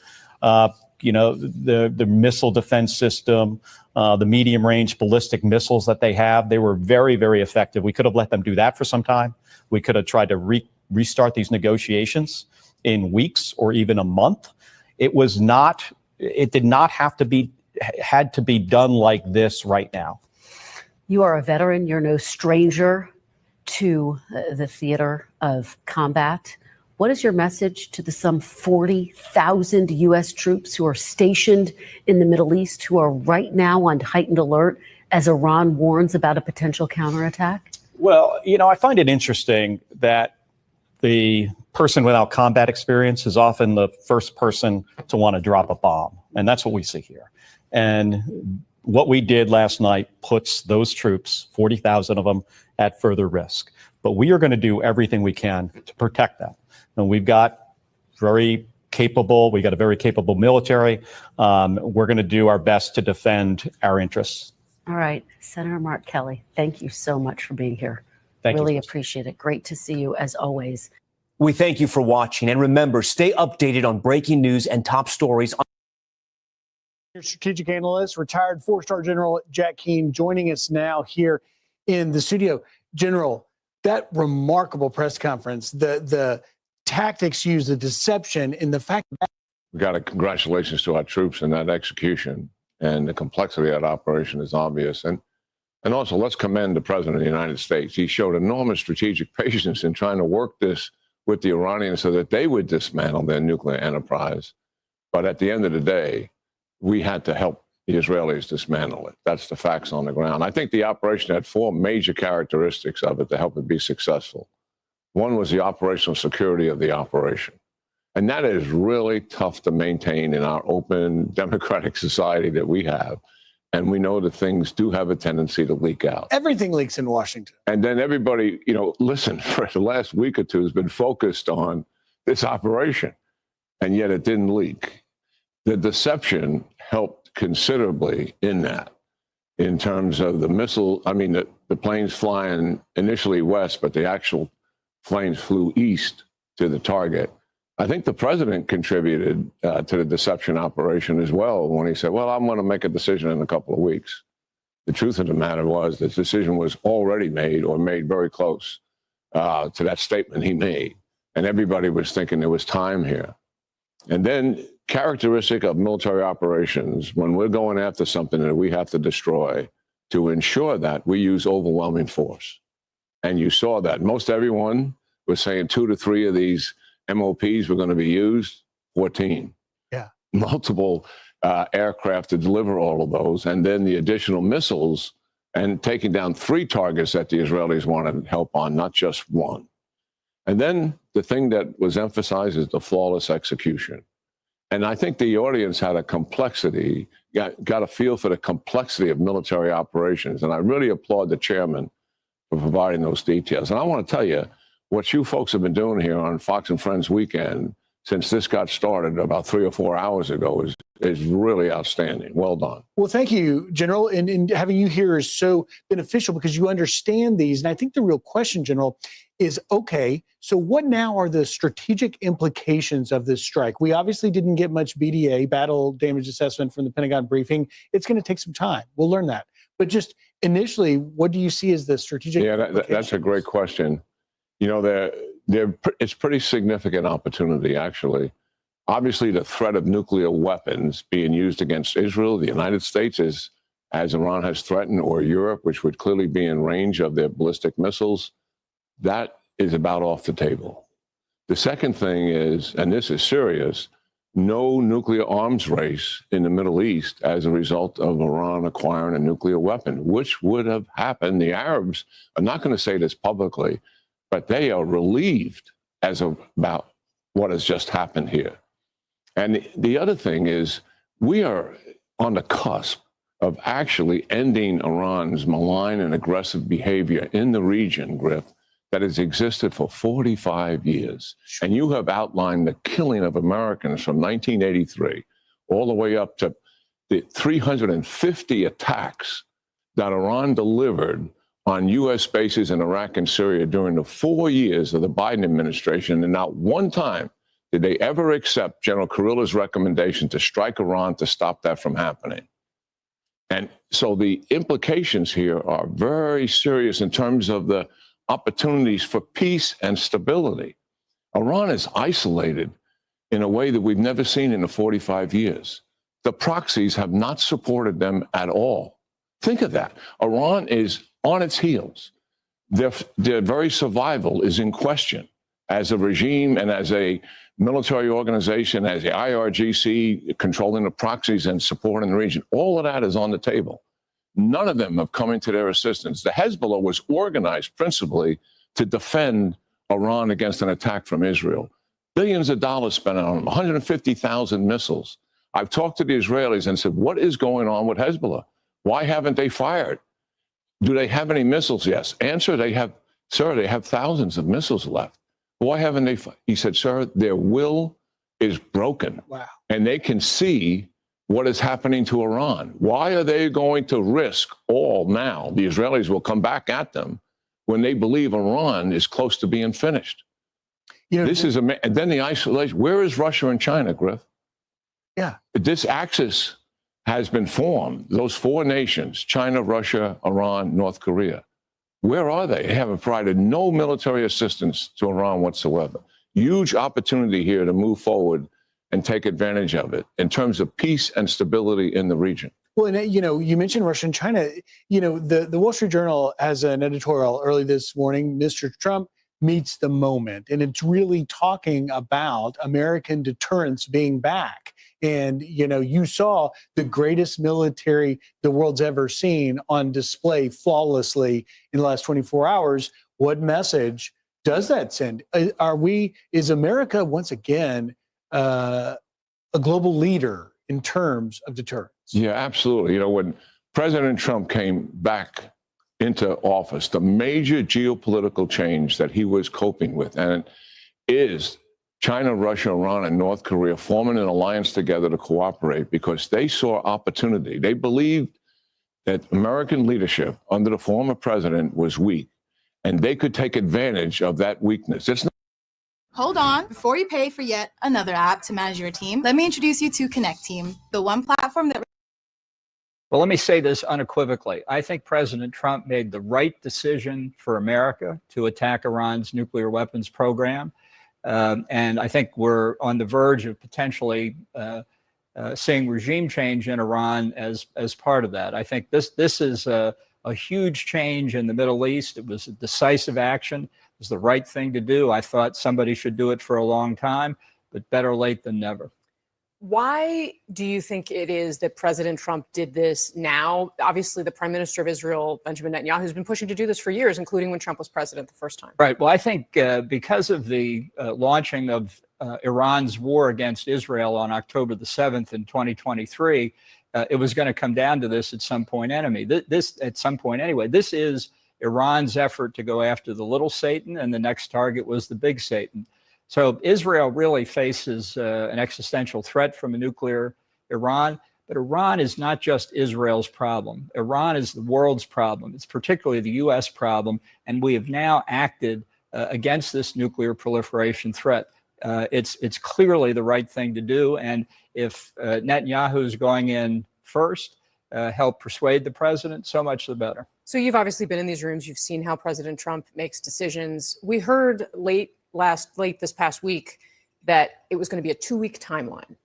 the missile defense system, the medium range ballistic missiles that they have. They were very, very effective. We could have let them do that for some time. We could have tried to restart these negotiations in weeks or even a month. It did not have to be, had to be done like this right now. You are a veteran. You're no stranger to the theater of combat. What is your message to the some 40,000 U.S. troops who are stationed in the Middle East, who are right now on heightened alert as Iran warns about a potential counterattack? Well, I find it interesting that the person without combat experience is often the first person to want to drop a bomb. And that's what we see here. And what we did last night puts those troops, 40,000 of them, at further risk. But we are going to do everything we can to protect them. And we've got a very capable military. We're going to do our best to defend our interests. All right. Senator Mark Kelly, thank you so much for being here. Thank you. Really appreciate it. Great to see you as always. We thank you for watching. And remember, stay updated on breaking news and top stories. Your strategic analyst, retired four-star General Jack Keane, joining us now here in the studio. General, that remarkable press conference, the tactics used, the deception, and the fact that we got a congratulations to our troops in that execution, and the complexity of that operation is obvious. And also, let's commend the President of the United States. He showed enormous strategic patience in trying to work this with the Iranians so that they would dismantle their nuclear enterprise. But at the end of the day, we had to help the Israelis dismantle it. That's the facts on the ground. I think the operation had four major characteristics of it to help it be successful. One was the operational security of the operation. And that is really tough to maintain in our open democratic society that we have. And we know that things do have a tendency to leak out. everything leaks in Washington. And then everybody, listen, for the last week or two has been focused on this operation, and yet it didn't leak. The deception helped considerably in that, in terms of the missile. I mean, the planes flying initially west, but the actual planes flew east to the target. I think the president contributed to the deception operation as well when he said, well, I'm going to make a decision in a couple of weeks. The truth of the matter was the decision was already made or made very close to that statement he made. And everybody was thinking there was time here. And then characteristic of military operations, when we're going after something that we have to destroy, to ensure that we use overwhelming force. And you saw that. Most everyone was saying 2 to 3 of these MOPs were going to be used, 14. Yeah. Multiple aircraft to deliver all of those, and then the additional missiles, and taking down 3 targets that the Israelis wanted help on, not just one. And then the thing that was emphasized is the flawless execution. And I think the audience had a complexity, got a feel for the complexity of military operations. And I really applaud the chairman for providing those details. And I want to tell you, what you folks have been doing here on Fox and Friends Weekend since this got started about 3 or 4 hours ago is really outstanding. Well done. Well, thank you, General. And having you here is so beneficial because you understand these. And I think the real question, General, is, okay, so what now are the strategic implications of this strike? We obviously didn't get much BDA, battle damage assessment, from the Pentagon briefing. It's going to take some time. We'll learn that. But just initially, what do you see as the strategic implications? That's a great question. It's pretty significant opportunity, actually. Obviously, the threat of nuclear weapons being used against Israel, the United States, as Iran has threatened, or Europe, which would clearly be in range of their ballistic missiles, that is about off the table. The second thing is, and this is serious, no nuclear arms race in the Middle East as a result of Iran acquiring a nuclear weapon, which would have happened. The Arabs are not going to say this publicly, but they are relieved about what has just happened here. And the other thing is, we are on the cusp of actually ending Iran's malign and aggressive behavior in the region, Griff, that has existed for 45 years. And you have outlined the killing of Americans from 1983 all the way up to the 350 attacks that Iran delivered on U.S. bases in Iraq and Syria during the 4 years of the Biden administration. And not one time did they ever accept General Kurilla's recommendation to strike Iran to stop that from happening? And so the implications here are very serious in terms of the opportunities for peace and stability. Iran is isolated in a way that we've never seen in the 45 years. The proxies have not supported them at all. Think of that. Iran is on its heels. Their very survival is in question as a regime and as a military organization, as the IRGC controlling the proxies and supporting the region. All of that is on the table. None of them have come into their assistance. The Hezbollah was organized principally to defend Iran against an attack from Israel. Billions of dollars spent on them, 150,000 missiles. I've talked to the Israelis and said, what is going on with Hezbollah? Why haven't they fired? Do they have any missiles? Yes. Answer, they have thousands of missiles left. Why haven't they? He said, sir, their will is broken. Wow. And they can see what is happening to Iran. Why are they going to risk all now? The Israelis will come back at them when they believe Iran is close to being finished. You know, And then the isolation. Where is Russia and China, Griff? Yeah. This axis has been formed. Those four nations, China, Russia, Iran, North Korea. Where are they? They have provided no military assistance to Iran whatsoever. Huge opportunity here to move forward and take advantage of it in terms of peace and stability in the region. Well, and you mentioned Russia and China. The Wall Street Journal has an editorial early this morning, Mr. Trump meets the moment. And it's really talking about American deterrence being back. And, you saw the greatest military the world's ever seen on display flawlessly in the last 24 hours. What message does that send? Is America once again a global leader in terms of deterrence? Yeah, absolutely. When President Trump came back into office, the major geopolitical change that he was coping with, and is China, Russia, Iran, and North Korea forming an alliance together to cooperate because they saw opportunity. They believed that American leadership under the former president was weak, and they could take advantage of that weakness. It's not. Hold on. Before you pay for yet another app to manage your team, let me introduce you to Connect Team, the one platform that... Well, let me say this unequivocally. I think President Trump made the right decision for America to attack Iran's nuclear weapons program. And I think we're on the verge of potentially seeing regime change in Iran as part of that. I think this is a huge change in the Middle East. It was a decisive action. It was the right thing to do. I thought somebody should do it for a long time, but better late than never. Why do you think it is that President Trump did this now? Obviously, the Prime Minister of Israel, Benjamin Netanyahu, has been pushing to do this for years, including when Trump was president the first time. Right. Well, I think because of the launching of Iran's war against Israel on October the 7th in 2023, it was going to come down to this at some point anyway. This is Iran's effort to go after the little Satan, and the next target was the big Satan. So Israel really faces an existential threat from a nuclear Iran, but Iran is not just Israel's problem. Iran is the world's problem. It's particularly the U.S. problem, and we have now acted against this nuclear proliferation threat. It's clearly the right thing to do, and if Netanyahu is going in first, help persuade the president, so much the better. So you've obviously been in these rooms. You've seen how President Trump makes decisions. We heard late this past week that it was going to be a 2-week timeline.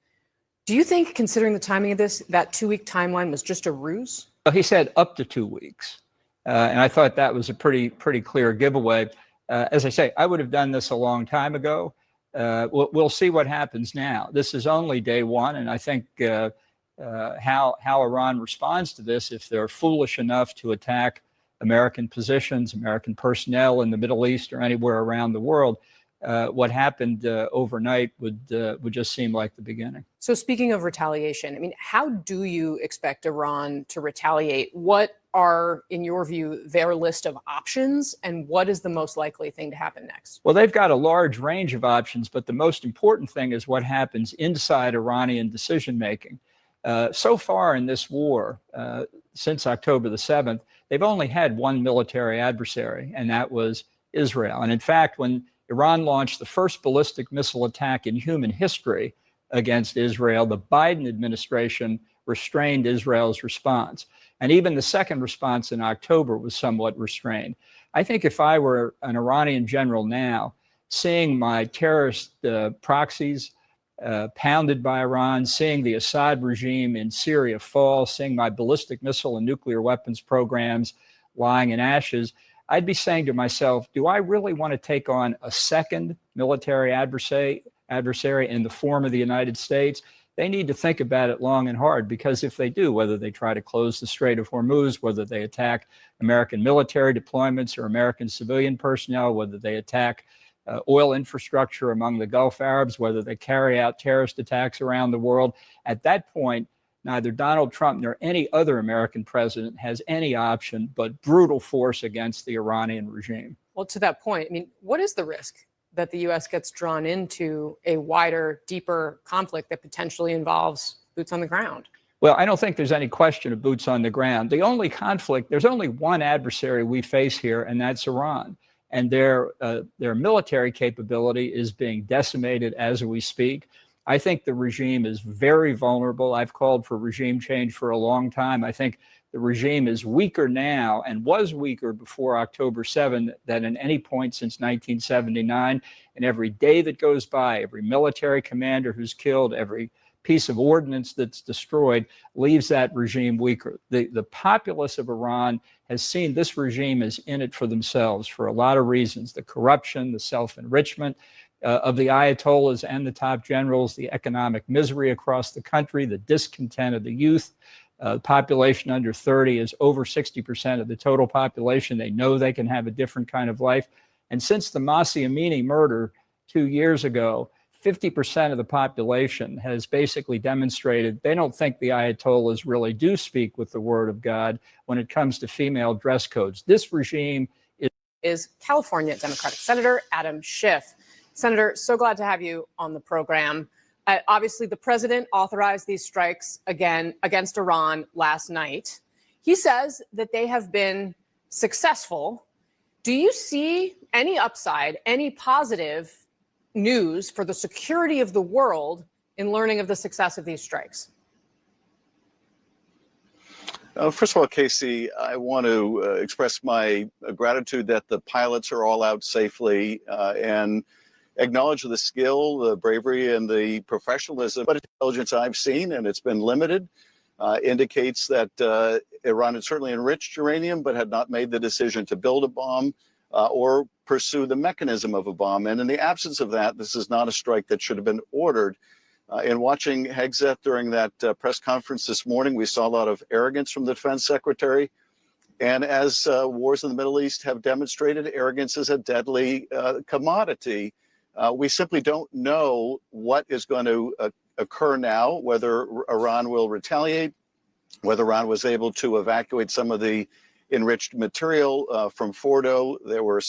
Do you think, considering the timing of this, that 2-week timeline was just a ruse? Well, he said up to 2 weeks. And I thought that was a pretty clear giveaway. As I say, I would have done this a long time ago. We'll see what happens now. This is only day one. And I think how Iran responds to this, if they're foolish enough to attack American positions, American personnel in the Middle East or anywhere around the world, what happened overnight would just seem like the beginning. So speaking of retaliation, I mean, how do you expect Iran to retaliate? What are, in your view, their list of options, and what is the most likely thing to happen next? Well, they've got a large range of options, but the most important thing is what happens inside Iranian decision-making. So far in this war, since October the 7th, they've only had one military adversary, and that was Israel. And in fact, when Iran launched the first ballistic missile attack in human history against Israel. The Biden administration restrained Israel's response. And even the second response in October was somewhat restrained. I think if I were an Iranian general now, seeing my terrorist proxies pounded by Iran, seeing the Assad regime in Syria fall, seeing my ballistic missile and nuclear weapons programs lying in ashes, I'd be saying to myself, do I really want to take on a second military adversary in the form of the United States? They need to think about it long and hard, because if they do, whether they try to close the Strait of Hormuz, whether they attack American military deployments or American civilian personnel, whether they attack oil infrastructure among the Gulf Arabs, whether they carry out terrorist attacks around the world, at that point, neither Donald Trump nor any other American president has any option but brutal force against the Iranian regime. Well, to that point, I mean, what is the risk that the U.S. gets drawn into a wider, deeper conflict that potentially involves boots on the ground? Well, I don't think there's any question of boots on the ground. The only conflict, there's only one adversary we face here, and that's Iran. And their military capability is being decimated as we speak. I think the regime is very vulnerable. I've called for regime change for a long time. I think the regime is weaker now and was weaker before October 7 than at any point since 1979. And every day that goes by, every military commander who's killed, every piece of ordnance that's destroyed leaves that regime weaker. The populace of Iran has seen this regime as in it for themselves for a lot of reasons: the corruption, the self-enrichment of the Ayatollahs and the top generals, the economic misery across the country, the discontent of the youth. Population under 30 is over 60% of the total population. They know they can have a different kind of life. And since the Mahsa Amini murder 2 years ago, 50% of the population has basically demonstrated they don't think the Ayatollahs really do speak with the word of God when it comes to female dress codes. This regime is California Democratic Senator Adam Schiff. Senator, so glad to have you on the program. Obviously, the president authorized these strikes again against Iran last night. He says that they have been successful. Do you see any upside, any positive news for the security of the world in learning of the success of these strikes? First of all, Casey, I want to express my gratitude that the pilots are all out safely and acknowledge the skill, the bravery, and the professionalism. But intelligence I've seen, and it's been limited, indicates that Iran had certainly enriched uranium, but had not made the decision to build a bomb or pursue the mechanism of a bomb. And in the absence of that, this is not a strike that should have been ordered. In watching Hegseth during that press conference this morning, we saw a lot of arrogance from the defense secretary. And as wars in the Middle East have demonstrated, arrogance is a deadly commodity. We simply don't know what is going to occur now, whether Iran will retaliate, whether Iran was able to evacuate some of the enriched material from Fordo. There were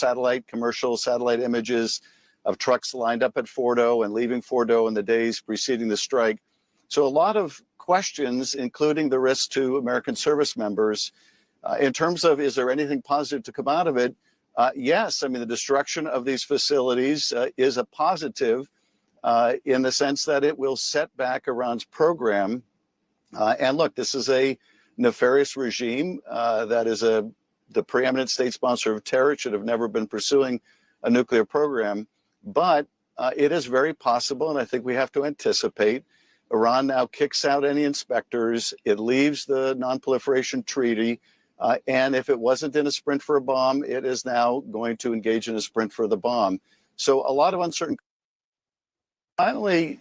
commercial satellite images of trucks lined up at Fordo and leaving Fordo in the days preceding the strike. So a lot of questions, including the risk to American service members. In terms of, is there anything positive to come out of it? Yes, I mean, the destruction of these facilities is a positive in the sense that it will set back Iran's program. And look, this is a nefarious regime that is the preeminent state sponsor of terror. It should have never been pursuing a nuclear program. But it is very possible, and I think we have to anticipate, Iran now kicks out any inspectors. It leaves the non-proliferation treaty. And if it wasn't in a sprint for a bomb, it is now going to engage in a sprint for the bomb. So a lot of uncertainty. Finally,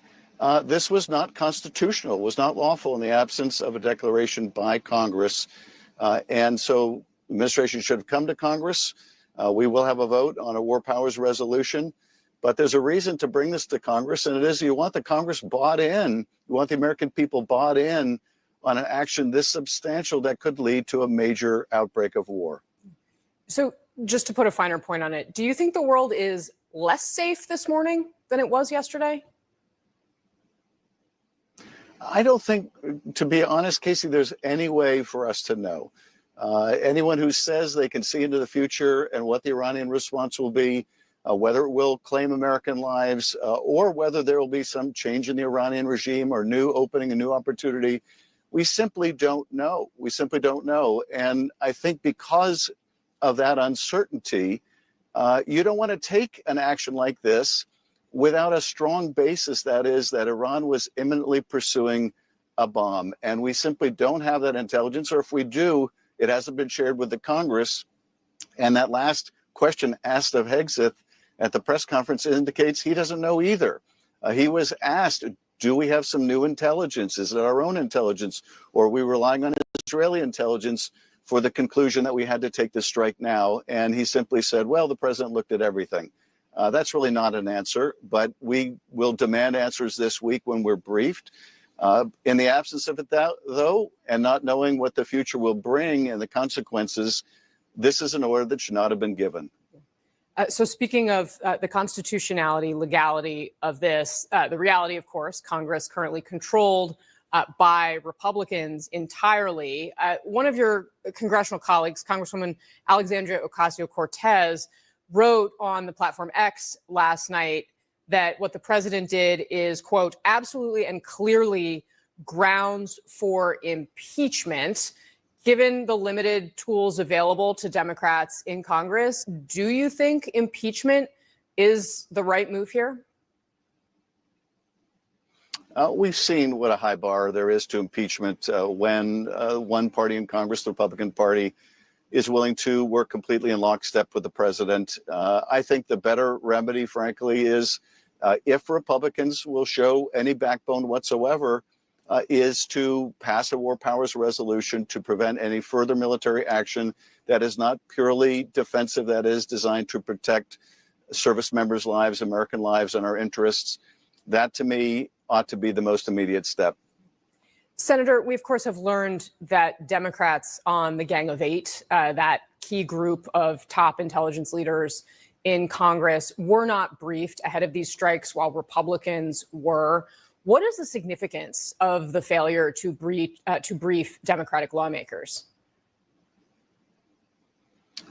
this was not constitutional, was not lawful in the absence of a declaration by Congress. And so the administration should have come to Congress. We will have a vote on a war powers resolution. But there's a reason to bring this to Congress, and it is you want the Congress bought in. You want the American people bought in on an action this substantial that could lead to a major outbreak of war. So just to put a finer point on it, do you think the world is less safe this morning than it was yesterday? I don't think, to be honest, Casey, there's any way for us to know. Anyone who says they can see into the future and what the Iranian response will be, whether it will claim American lives or whether there will be some change in the Iranian regime or new opening, a new opportunity. We simply don't know. We simply don't know. And I think because of that uncertainty, you don't want to take an action like this without a strong basis, that is, that Iran was imminently pursuing a bomb. And we simply don't have that intelligence, or if we do, it hasn't been shared with the Congress. And that last question asked of Hegseth at the press conference indicates he doesn't know either. He was asked, do we have some new intelligence? Is it our own intelligence? Or are we relying on Israeli intelligence for the conclusion that we had to take this strike now? And he simply said, well, the president looked at everything. That's really not an answer, but we will demand answers this week when we're briefed. In the absence of it, though, and not knowing what the future will bring and the consequences, this is an order that should not have been given. So speaking of the constitutionality, legality of this, the reality, of course, Congress currently controlled by Republicans entirely. One of your congressional colleagues, Congresswoman Alexandria Ocasio-Cortez, wrote on the platform X last night that what the president did is, quote, absolutely and clearly grounds for impeachment. Given the limited tools available to Democrats in Congress, do you think impeachment is the right move here? We've seen what a high bar there is to impeachment when one party in Congress, the Republican Party, is willing to work completely in lockstep with the president. I think the better remedy, frankly, is if Republicans will show any backbone whatsoever, is to pass a war powers resolution to prevent any further military action that is not purely defensive, that is designed to protect service members' lives, American lives, and our interests. That, to me, ought to be the most immediate step. Senator, we, of course, have learned that Democrats on the Gang of Eight, that key group of top intelligence leaders in Congress, were not briefed ahead of these strikes while Republicans were. What is the significance of the failure to brief Democratic lawmakers?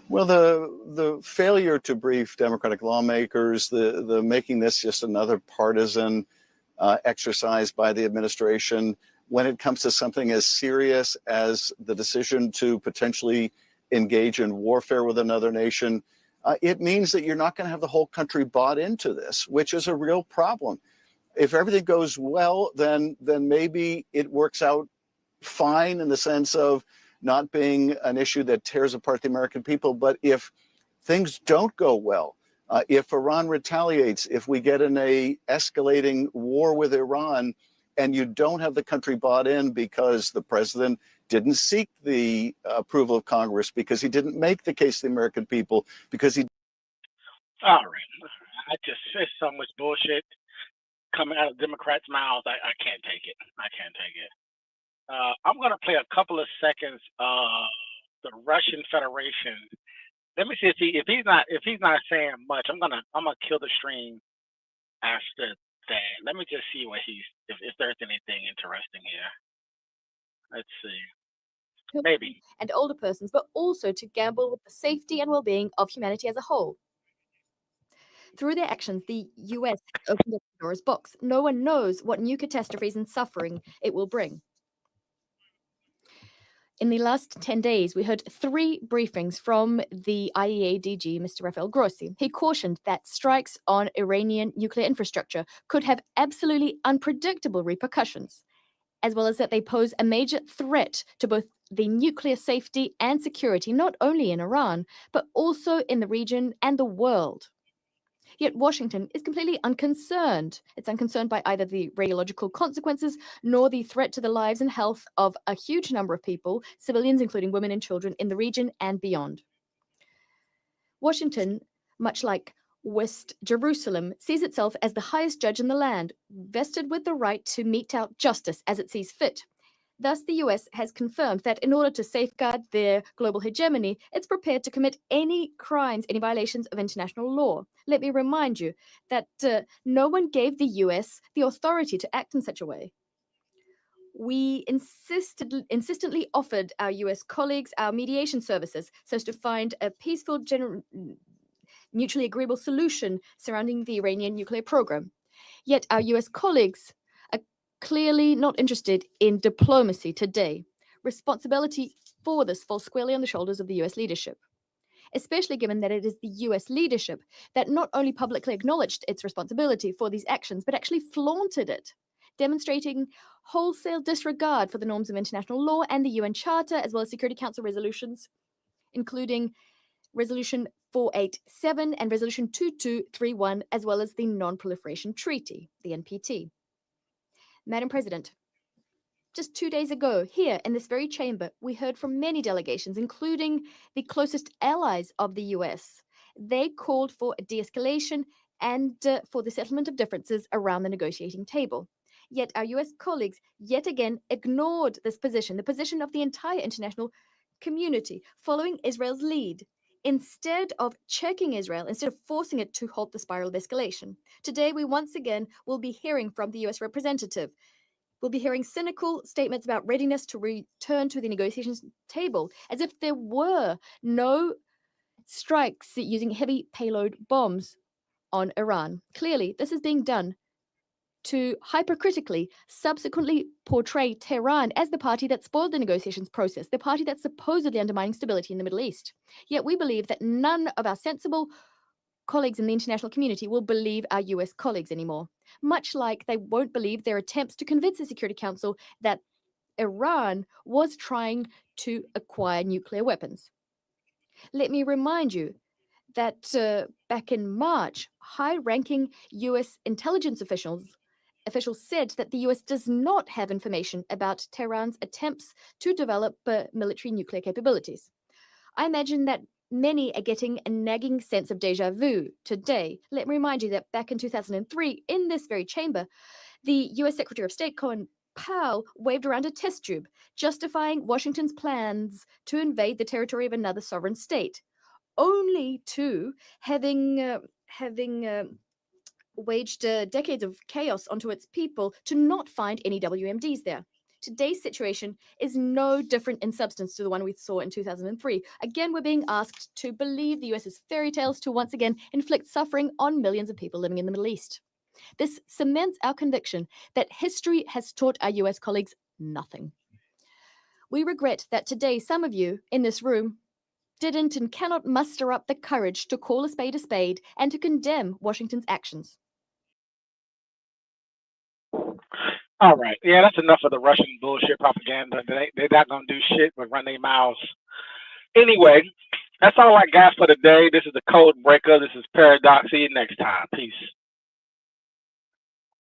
Well, the failure to brief Democratic lawmakers, the making this just another partisan exercise by the administration when it comes to something as serious as the decision to potentially engage in warfare with another nation, it means that you're not going to have the whole country bought into this, which is a real problem. If everything goes well, then maybe it works out fine in the sense of not being an issue that tears apart the American people. But if things don't go well, if Iran retaliates, if we get in a escalating war with Iran, and you don't have the country bought in because the president didn't seek the approval of Congress, because he didn't make the case to the American people, because he... All right. There's so much bullshit coming out of Democrats' mouths. I can't take it. I can't take it. I'm going to play a couple of seconds of the Russian Federation. Let me see if he's not saying much. I'm gonna kill the stream after that. Let me just see what if there's anything interesting here. Let's see. Maybe. And older persons, but also to gamble with the safety and well-being of humanity as a whole. Through their actions, the US has opened up Pandora's box. No one knows what new catastrophes and suffering it will bring. In the last 10 days, we heard 3 briefings from the IAEA DG, Mr. Rafael Grossi. He cautioned that strikes on Iranian nuclear infrastructure could have absolutely unpredictable repercussions, as well as that they pose a major threat to both the nuclear safety and security, not only in Iran, but also in the region and the world. Yet Washington is completely unconcerned. It's unconcerned by either the radiological consequences nor the threat to the lives and health of a huge number of people, civilians, including women and children, in the region and beyond. Washington, much like West Jerusalem, sees itself as the highest judge in the land, vested with the right to mete out justice as it sees fit. Thus, the US has confirmed that in order to safeguard their global hegemony, it's prepared to commit any crimes, any violations of international law. Let me remind you that no one gave the US the authority to act in such a way. We insistently offered our US colleagues our mediation services so as to find a peaceful mutually agreeable solution surrounding the Iranian nuclear program. Yet our US colleagues are clearly not interested in diplomacy today. Responsibility for this falls squarely on the shoulders of the US leadership, especially given that it is the US leadership that not only publicly acknowledged its responsibility for these actions, but actually flaunted it, demonstrating wholesale disregard for the norms of international law and the UN Charter, as well as Security Council resolutions, including Resolution 487 and Resolution 2231, as well as the Non-Proliferation Treaty, the NPT. Madam President, just 2 days ago, here in this very chamber, we heard from many delegations, including the closest allies of the US. They called for a de-escalation and for the settlement of differences around the negotiating table. Yet our US colleagues yet again ignored this position, the position of the entire international community, following Israel's lead, instead of checking Israel, instead of forcing it to halt the spiral of escalation. Today, we once again will be hearing from the US representative. We'll be hearing cynical statements about readiness to return to the negotiations table, as if there were no strikes using heavy payload bombs on Iran. Clearly, this is being done to hypercritically subsequently portray Tehran as the party that spoiled the negotiations process, the party that's supposedly undermining stability in the Middle East. Yet we believe that none of our sensible colleagues in the international community will believe our US colleagues anymore, much like they won't believe their attempts to convince the Security Council that Iran was trying to acquire nuclear weapons. Let me remind you that back in March, high-ranking US intelligence officials said that the US does not have information about Tehran's attempts to develop military nuclear capabilities. I imagine that many are getting a nagging sense of deja vu today. Let me remind you that back in 2003, in this very chamber, the US Secretary of State, Colin Powell, waved around a test tube, justifying Washington's plans to invade the territory of another sovereign state, only to having waged decades of chaos onto its people to not find any WMDs there. Today's situation is no different in substance to the one we saw in 2003. Again, we're being asked to believe the US's fairy tales to once again inflict suffering on millions of people living in the Middle East. This cements our conviction that history has taught our US colleagues nothing. We regret that today some of you in this room didn't and cannot muster up the courage to call a spade and to condemn Washington's actions. All right. Yeah, that's enough of the Russian bullshit propaganda. They're not going to do shit but run their mouths. Anyway, that's all I got for today. This is the Code Breaker. This is Paradox. See you next time. Peace.